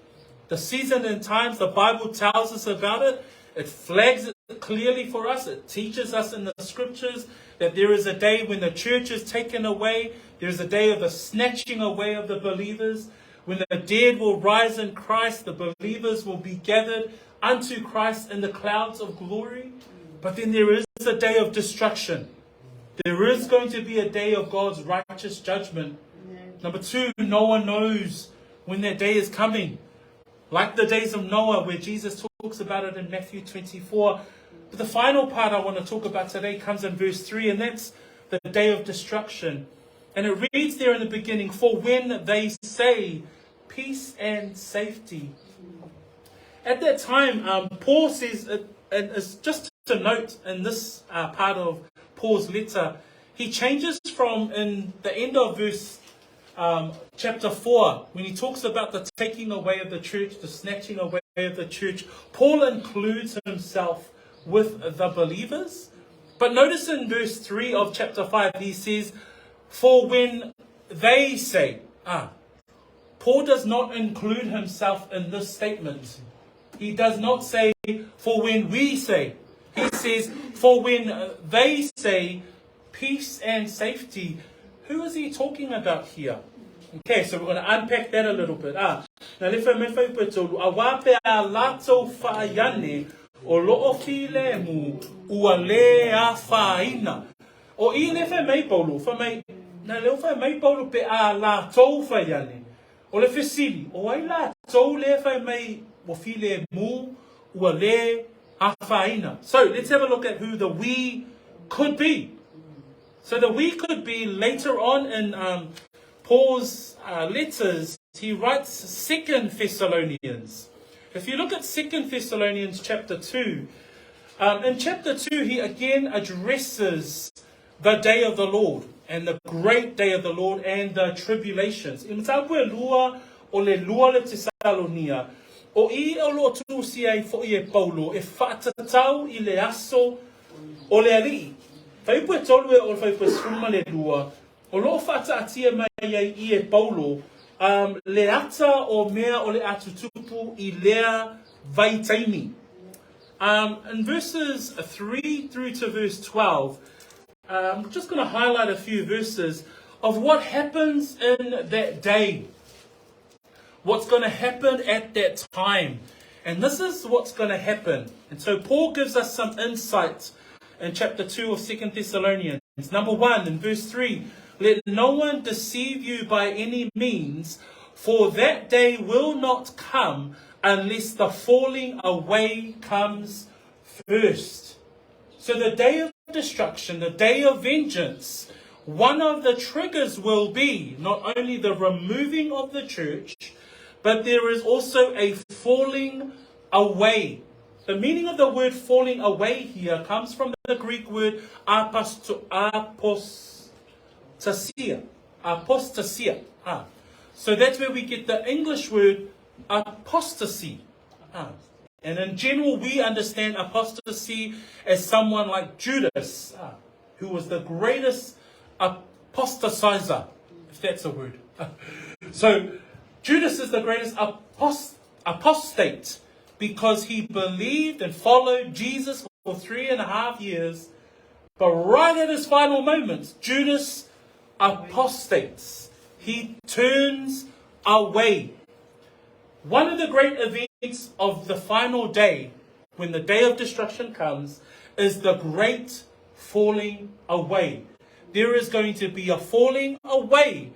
the season and times. The Bible tells us about it. It flags it clearly for us. It teaches us in the scriptures that there is a day when the church is taken away. There is a day of the snatching away of the believers. When the dead will rise in Christ, the believers will be gathered unto Christ in the clouds of glory. But then there is a day of destruction. There is going to be a day of God's righteous judgment. Number 2, no one knows when that day is coming. Like the days of Noah, where Jesus talks about it in Matthew 24. But the final part I want to talk about today comes in verse 3, and that's the day of destruction. And it reads there in the beginning, for when they say peace and safety. At that time, Paul says, and it's just to note in this part of Paul's letter, he changes from in the end of verse chapter 4, when he talks about the taking away of the church, the snatching away of the church. Paul includes himself with the believers. But notice in verse 3 of chapter 5, he says, for when they say, Paul does not include himself in this statement. He does not say, for when we say. He says, for when they say peace and safety. Who is he talking about here? Okay, so we're going to unpack that a little bit. Now, lefa me whai petolu, a wape a lato whaayane, o loo ki le mu, ua le a whaina. O I lefa mei polu, na leo whai mei polu pe a lato whaayane. O le whesili, o ai lato le whai mei, o fi le mu, ua le a whaina. So, let's have a look at who the we could be. So the we could be later on in Paul's letters. He writes 2 Thessalonians. If you look at 2 Thessalonians chapter 2, in chapter 2 he again addresses the day of the Lord and the great day of the Lord and the tribulations. I mtapu lua o le Tesalonia. O I o lo tu si ai fo I Paulo e whaatatau I le aso o le alii. Whaipu tolue o whaipu suma le lua. O lo whata atia mai I Paulo. Le ata o mea o le atutupu I lea vaitaimi. In verses 3 through to verse 12, I'm just going to highlight a few verses of what happens in that day. What's going to happen at that time. And this is what's going to happen. And so Paul gives us some insight in chapter 2 of 2 Thessalonians. Number 1, in verse 3, let no one deceive you by any means, for that day will not come unless the falling away comes first. So the day of destruction, the day of vengeance, one of the triggers will be not only the removing of the church, but there is also a falling away. The meaning of the word falling away here comes from the Greek word apostasia. Apostasia. So that's where we get the English word apostasy. And in general, we understand apostasy as someone like Judas, who was the greatest apostatizer, if that's a word. So Judas is the greatest apostate because he believed and followed Jesus for 3.5 years. But right at his final moments, Judas apostates. He turns away. One of the great events of the final day, when the day of destruction comes, is the great falling away. There is going to be a falling away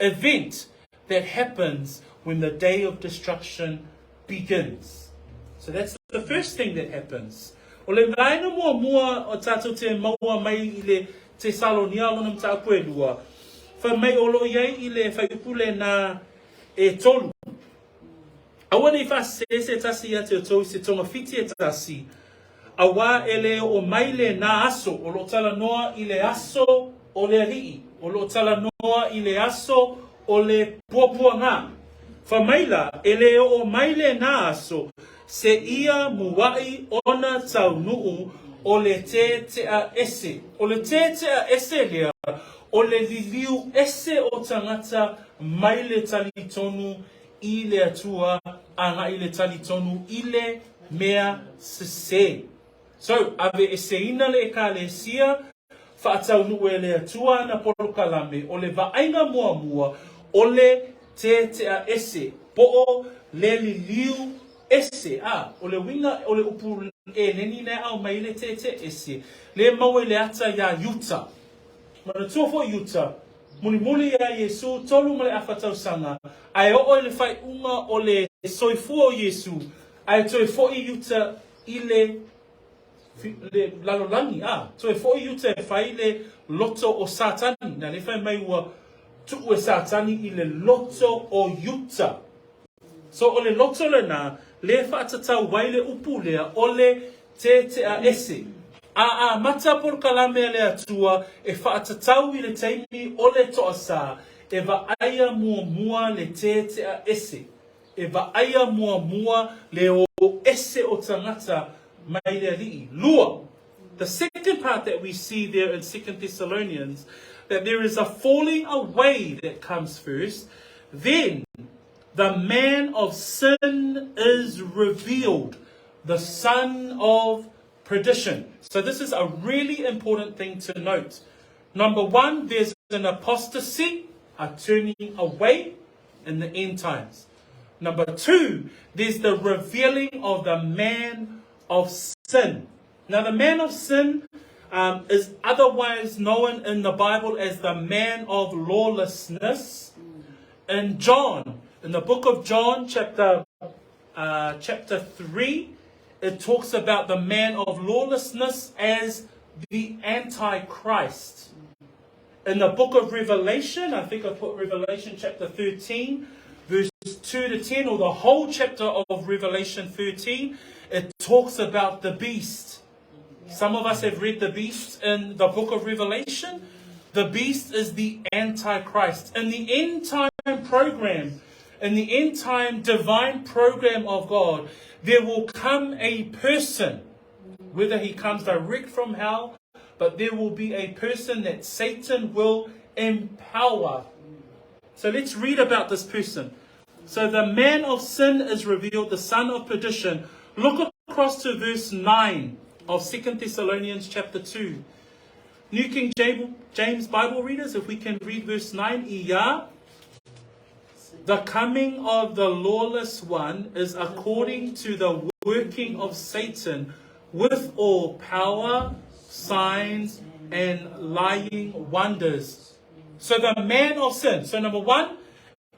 event that happens when the day of destruction begins. So that's the first thing that happens. O le vaina mua o tātou te maua mai I le Tesalonia lonam tāpue lua. Wha mai o lo iai I le whaipule na e tolu. Awa nei fa se tasi ya te tau se tonga fiti e tasi. Awa ele o maile na aso, o lo tala noa I le aso o le alii, o lo tala noa I le aso o le puapuanga. Fa maila, ele o maile na aso, se ia muwai ona tau nuu o le te a ese. O le te a ese lea, o le liliu ese o tangata maile tali tonu I le atua, anga I le tali tonu I le mea se. So, ave ese ina le ka le sia, whaatau nuu e le atua na polo kalame, o le vaainga mua mua, o le te a ese, po o le liliu ese, o le winga, o le upu e neni ne au mai le te ese, le maue le ata ya yuta. Mana tuofo yuta, muli ya Yesu, tolu male afatau sanga, ai o le fai unga o le soifua o Yesu, ai toifo I yuta I le lalolangi, toifo I yuta e fai le loto o satani, na le fai mai ua tuku e satani I le loto o yuta. So o le loto le na, le whaatatau waile upu lea, o le te a ese. Mata por kalame le atua, e whaatatau I le teimi o le toasa, e aia mua le te a ese. E aia mua le o ese o tangata mai le alii. Lua. The second part that we see there in 2 Thessalonians, that there is a falling away that comes first, then the man of sin is revealed, the son of perdition. So this is a really important thing to note. Number one, there's an apostasy, a turning away in the end times. Number two, there's the revealing of the man of sin. Now the man of sin is otherwise known in the Bible as the man of lawlessness. In John, in the book of John, chapter 3, it talks about the man of lawlessness as the Antichrist. In the book of Revelation, I think I put Revelation chapter 13, verse 2 to 10, or the whole chapter of Revelation 13, it talks about the beast. Some of us have read the beast in the book of Revelation. The beast is the Antichrist. In the end time program, in the end time divine program of God, there will come a person, whether he comes direct from hell, but there will be a person that Satan will empower. So let's read about this person. So the man of sin is revealed, the son of perdition. Look across to verse 9 of 2 Thessalonians chapter 2. New King James Bible readers, if we can read verse 9. Iya, the coming of the lawless one is according to the working of Satan with all power, signs, and lying wonders. So the man of sin. So number one,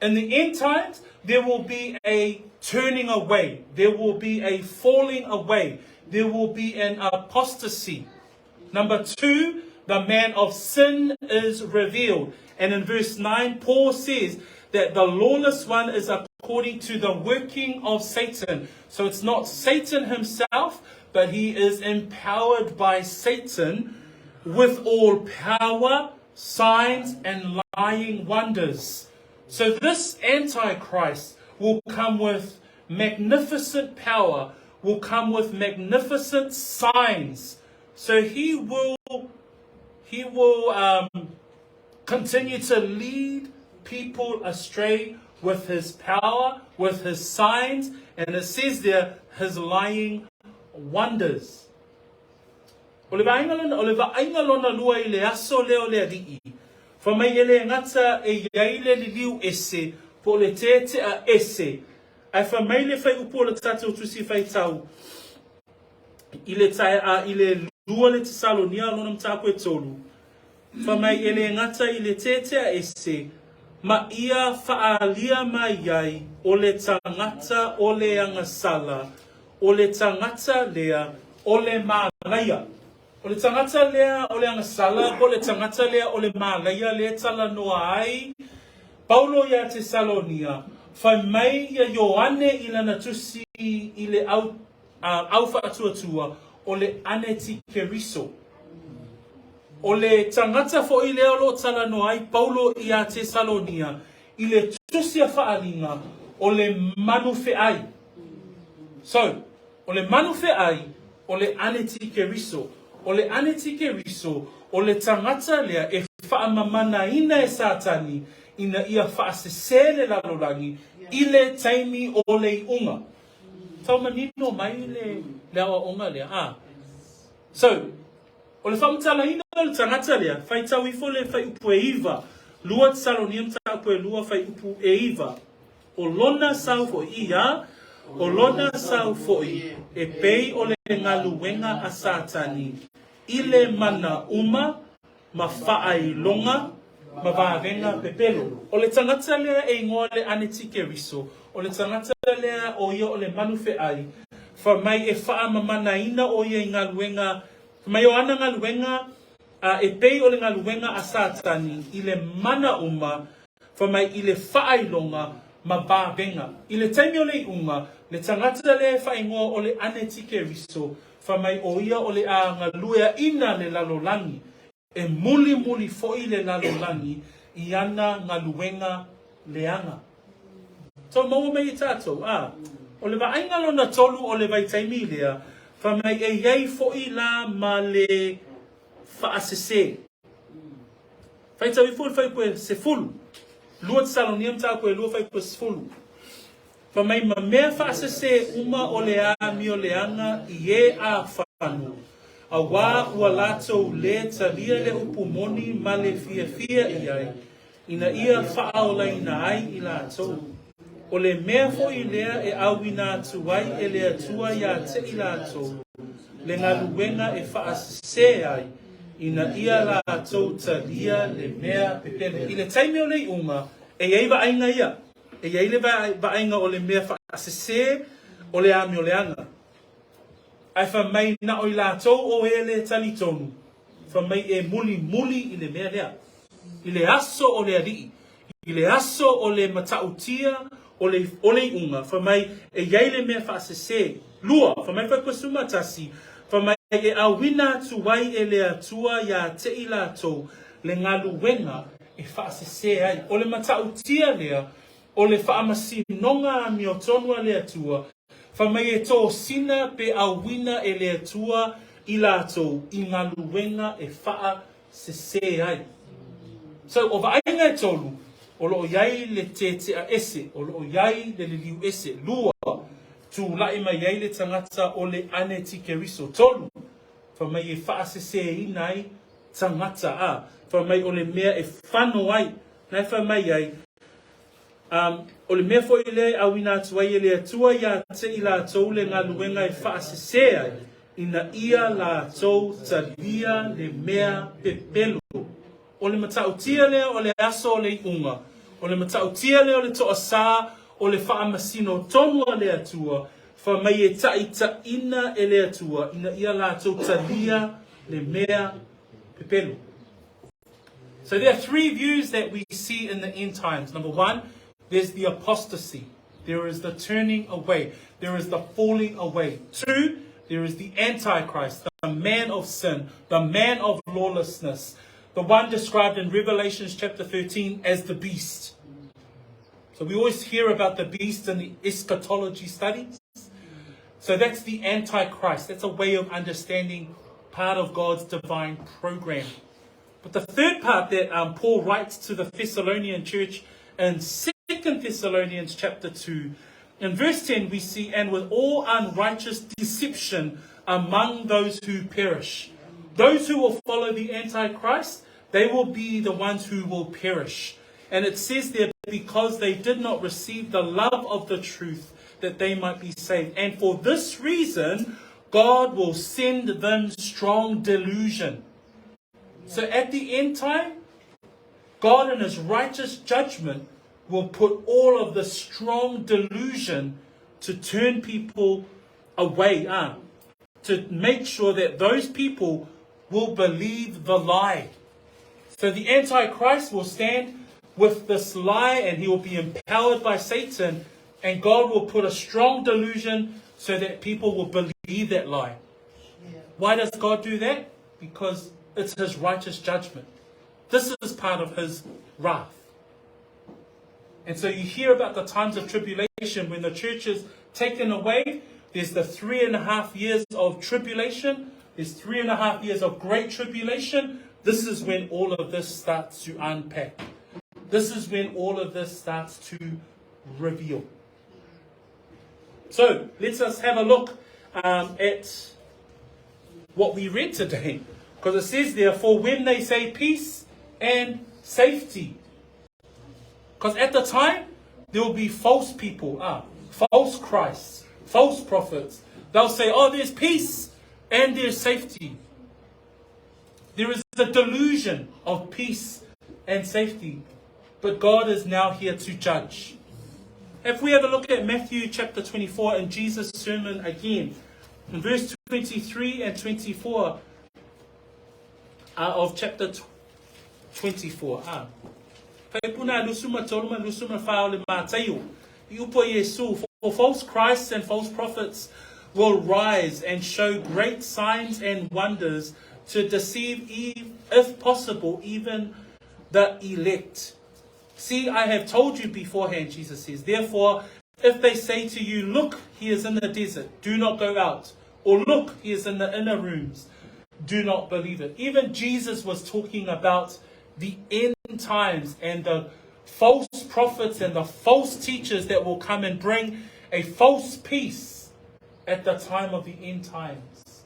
in the end times, there will be a turning away. There will be a falling away. There will be an apostasy. Number two, the man of sin is revealed. And in verse 9, Paul says that the lawless one is according to the working of Satan. So it's not Satan himself, but he is empowered by Satan with all power, signs, and lying wonders. So this Antichrist will come with magnificent power, will come with magnificent signs. So he will continue to lead people astray with his power, with his signs, and it says there, his lying wonders. O le vaaingalona lua I le aso leo le alii. Whamai ele ngata e iaile li liu ese, po le te a ese. Ai whamai le whai upo le tatu tusi whai tau. I le lua le Tesalonia lona mtaku e tolu. Whamai ele ngata I le te a ese, ma ia whaalia mai ai o le tangata o le angasala, o le tangata lea o le malaya. O le tangata lea o le angasala, o le tangata lea o le malaya le tala noa ai. Paulo ia Tesalonia, Whai mai ia Ioane I lana tusi I le au whaatuatua o le aneti keriso. O le tangata fo I leo lo tala no ai Paulo I a Tesalonia I le tusi a whaalinga o le manufe ai. So, o le manufe ai o le aneti keriso. O le aneti keriso o le tangata lea e whaamamana ina e satani ina ia whaasesele lalolangi I le taimi o le unga. Tau manino mai le awa onga lea. So, o le whamtala ina o le tangata lea, whai tau ifo le whai upu e iwa, lua Thessalonians tau koe lua whai upu e iwa. O lona sau fo ia, o lona sau fo I, e pei o le ngaluwenga a satani, I le mana uma, ma whaai longa, ma vāvenga pepelo. O le tangata lea e ingoa le aneti keriso, o le tangata lea o ia o le manufe ai, wha mai e wha mamana ina o ia I ngā luenga, mai o ana ngā luenga, e pei o le ngā luenga a satani, I le mana uma, wha mai I le whaailonga, ma vāvenga. I le taimi o le unga, le tangata lea wha ingoa o le aneti keriso, wha mai o ia o le a ngā luea ina le lalolangi, e muli muli foi le lalolangi I ana ngā luenga leanga. So maua mai I tātou, o le vaenga lona tolu o le vaitaimi lea, wha mai e iei foi la ma le whaasese. Whai tau I fulu, whai koe se fulu. Lua Thessalonians tau koe lua whai koe se fulu. Wha mai ma mea whaasese uma o le a mio leanga I e a whanu. A wā ua lātou le talia le upumoni ma le fia iai, ina ia whaaola ina ai I lātou. O le mea fo I lea e awina tuai e lea tua ia te I lātou, le ngā luenga e whaasese ai, ina ia lātou talia le mea pepele. I le taimi o le unga, e iei vaenga ia, e iei le vaenga o le mea whaasese o le ami o leanga. Ai wha mai na o I lātou o e le tali tonu. Wha mai e muli I le mea lea. I le aso o le alii. I le aso o le matautia o le unga. Wha mai e iei le mea whaasese. Lua, wha mai wha kusuma tasi. Wha mai e awina tuai e le atua ia te I lātou. Le ngā luenga e whaasese ai. O le matautia lea. O le whaamasinoga mi o tonua le atua. Wha mai e tō sina pe awina e le atua I lātou I ngā luenga e wha se ai. So, o vaenga e tolu, o loo iai le te a ese, o loo iai le liu ese, lua, tu lai mai iai le tangata o le aneti keriso tolu. Wha mai e wha se inai tangata a. Wha mai o le mea e whano ai. Nai wha mai ai, o le mea fo I le awina tuai e le atua ia te I lātou le ngā luenga e whaasese ai, ina ia lātou talia le mea pepelo. O le matautia lea o le aso o le unga, o le matautia lea o le toa sā, o le whaamasino tonua le atua, wha mai e taita ina e le atua, ina ia lātou talia le mea pepelo. So there are three views that we see in the end times. Number one, there's the apostasy. There is the turning away. There is the falling away. Two, there is the Antichrist, the man of sin, the man of lawlessness, the one described in Revelation chapter 13 as the beast. So we always hear about the beast in the eschatology studies. So that's the Antichrist. That's a way of understanding part of God's divine program. But the third part that Paul writes to the Thessalonian church in 2 Thessalonians chapter 2, in verse 10 we see, and with all unrighteous deception among those who perish. Those who will follow the Antichrist, they will be the ones who will perish. And it says there, because they did not receive the love of the truth, that they might be saved. And for this reason, God will send them strong delusion. So at the end time, God in his righteous judgment will put all of the strong delusion to turn people away, to make sure that those people will believe the lie. So the Antichrist will stand with this lie, and he will be empowered by Satan, and God will put a strong delusion so that people will believe that lie. Why does God do that? Because it's his righteous judgment. This is part of his wrath. And so you hear about the times of tribulation when the church is taken away. There's the 3.5 years of tribulation. There's 3.5 years of great tribulation. This is when all of this starts to unpack. This is when all of this starts to reveal. So let's us have a look at what we read today. Because it says there, for when they say peace and safety. Because at the time, there will be false people, false Christs, false prophets. They'll say, oh, there's peace and there's safety. There is a delusion of peace and safety. But God is now here to judge. If we have a look at Matthew chapter 24 and Jesus' sermon again, in verse 23 and 24 of chapter 24. For false Christs and false prophets will rise and show great signs and wonders to deceive, if possible, even the elect. See, I have told you beforehand, Jesus says. Therefore, if they say to you, look, he is in the desert, do not go out. Or look, he is in the inner rooms, do not believe it. Even Jesus was talking about the end times and the false prophets and the false teachers that will come and bring a false peace at the time of the end times.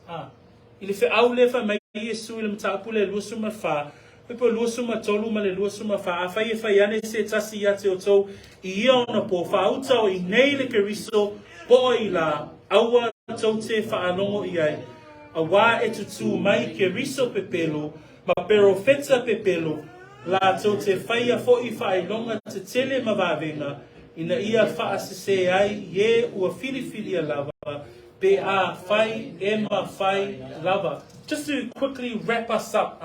Pepe luasuma tolu male luasuma fa afai faiane se tasi ya te otou I ona po fa uta o I nei le keriso po I la aua tau te whaanongo I ai. A wā e tutu mai keriso pepelo ma perofeta pepelo la tau te whaia fo I whailonga te tele mawawenga ina ia whaasese ai ye ua whiriwhiri a lava be a whai ema whai lava. Just to quickly wrap us up.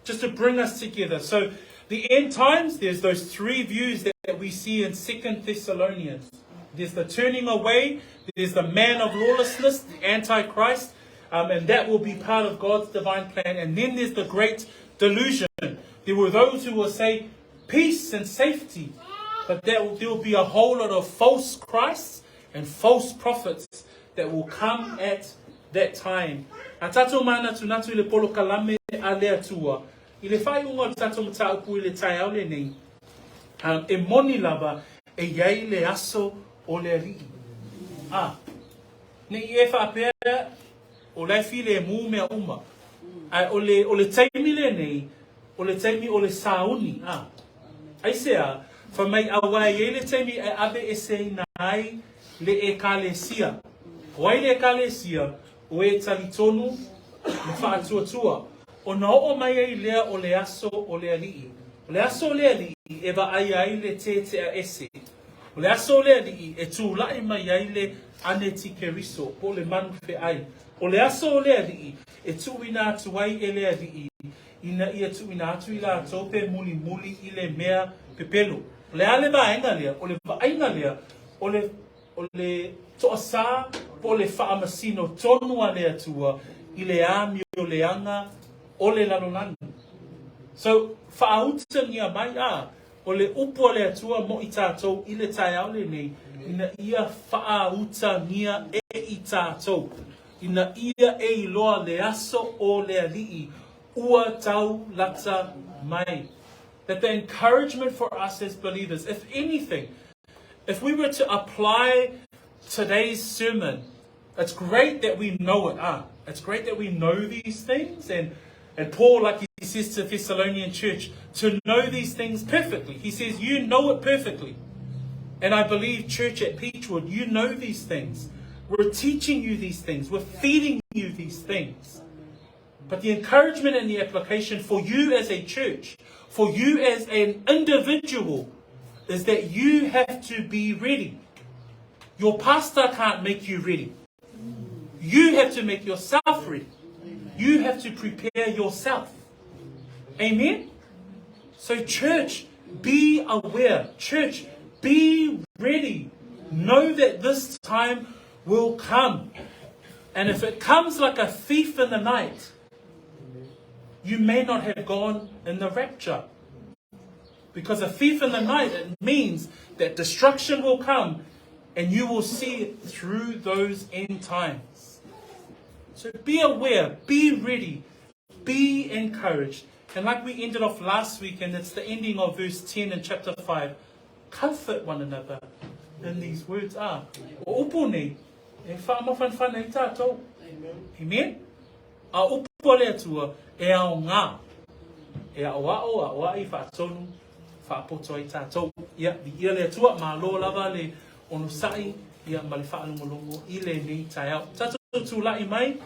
Just to bring us together. So the end times, there's those three views that we see in 2 Thessalonians. There's the turning away, there's the man of lawlessness, the Antichrist, and that will be part of God's divine plan. And then there's the great delusion. There were those who will say peace and safety, but there will be a whole lot of false Christs and false prophets that will come at that time. A tato mana tunatu le polo kalame a lea tua. I le whai unga tato mata upu I le tai au le nei. E moni lava e iai le aso o le alii. Ne I e whapea o lai fi le mu mea uma. O le taimi le nei, o le taimi o le sauni. Ai sea, whamai awai e le taimi e abe e se nai le e kalesia. Wai le kalesia, o e talitonu, me whaatuatua. O na o mai ai lea o le aso o le alii. O le aso o le alii e wa ai le te a ese. O le aso o le alii e tū lai mai ai le ane tike riso po le manu fe ai. O le aso o le alii e tū ina atu ai e le alii. Ina ia tū ina atu I la tope muli muli I le mea pepelo. O le ale vaenga lea, o le vaenga lea, o le toasa po le whaamasino tonua le atua I le ami o le anga o le lalonani. So, whaautangia mai o le upo le atua mo I tātou I le tai au le nei, ina ia whaautangia e I tātou. Ina ia e iloa le aso o le alii, ua tau lata mai. That the encouragement for us as believers, if anything, if we were to apply today's sermon, it's great that we know it. It's great that we know these things. And Paul, like he says to the Thessalonian church, to know these things perfectly. He says, you know it perfectly. And I believe, church at Peachwood, you know these things. We're teaching you these things. We're feeding you these things. But the encouragement and the application for you as a church, for you as an individual, is that you have to be ready. Your pastor can't make you ready. You have to make yourself ready. You have to prepare yourself. Amen? So church, be aware. Church, be ready. Know that this time will come. And if it comes like a thief in the night, you may not have gone in the rapture. Because a thief in the night, it means that destruction will come and you will see it through those end times. So be aware, be ready, be encouraged. And like we ended off last week, and it's the ending of verse 10 in chapter 5, comfort one another. And these words are, o upo nei, e whaamawhanwhana I tātou. Amen? A upo le atua, e ao ngā. E ao a I whaatonu, whaapoto I tātou. Ia, ia le atua, mā lo lava le ono sai, ia ma le whaalongolongo, I le nei tai au. Tātou tūlai mai,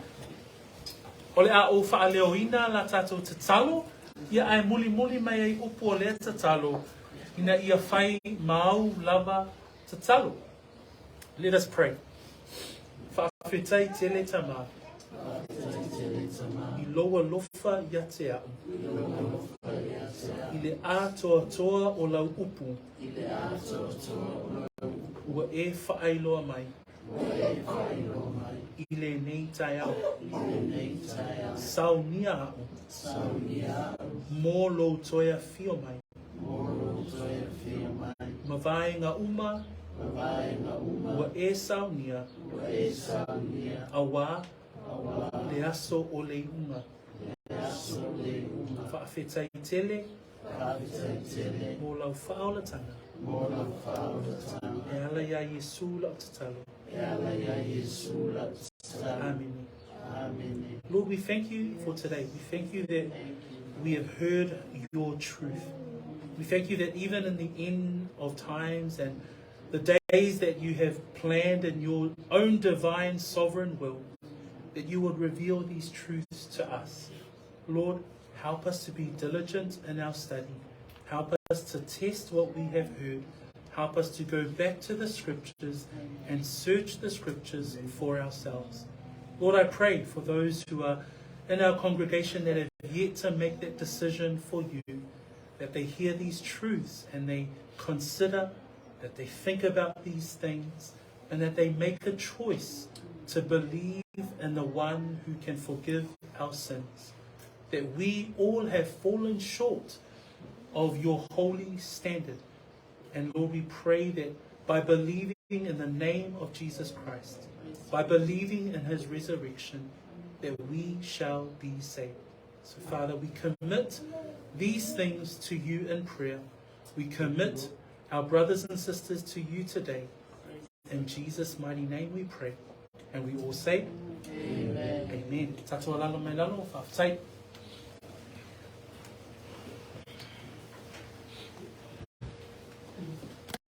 o le a o whaaleoina la tātou te talo, ia ai muli mai ai upo o le te talo, ina ia whai mau lava te talo. Let us pray. Whawhetai tele tamā. I loa lofa ia te au. I le atoa o lau upu. Ua e whaailoa mai. I le nei tai au. Saunia au. Mō lo toia fio mai. Mawai ngā uma. Ua e saunia. Awa. Le aso o le unga. Whaafetai tele. Mō lau whaolatanga. E ala ia Yesu lau tatalo. Amen. Lord, we thank you for today. We thank you that we have heard your truth. We thank you that even in the end of times and the days that you have planned in your own divine sovereign will, that you would reveal these truths to us. Lord, help us to be diligent in our study. Help us to test what we have heard. Help us to go back to the scriptures and search the scriptures for ourselves. Lord, I pray for those who are in our congregation that have yet to make that decision for you, that they hear these truths and they consider, that they think about these things, and that they make a choice to believe in the one who can forgive our sins. That we all have fallen short of your holy standard. And Lord, we pray that by believing in the name of Jesus Christ, by believing in his resurrection, that we shall be saved. So Father, we commit these things to you in prayer. We commit our brothers and sisters to you today. In Jesus' mighty name we pray. And we all say, Amen. Amen. Tatua lalo mai lalo, whawhai.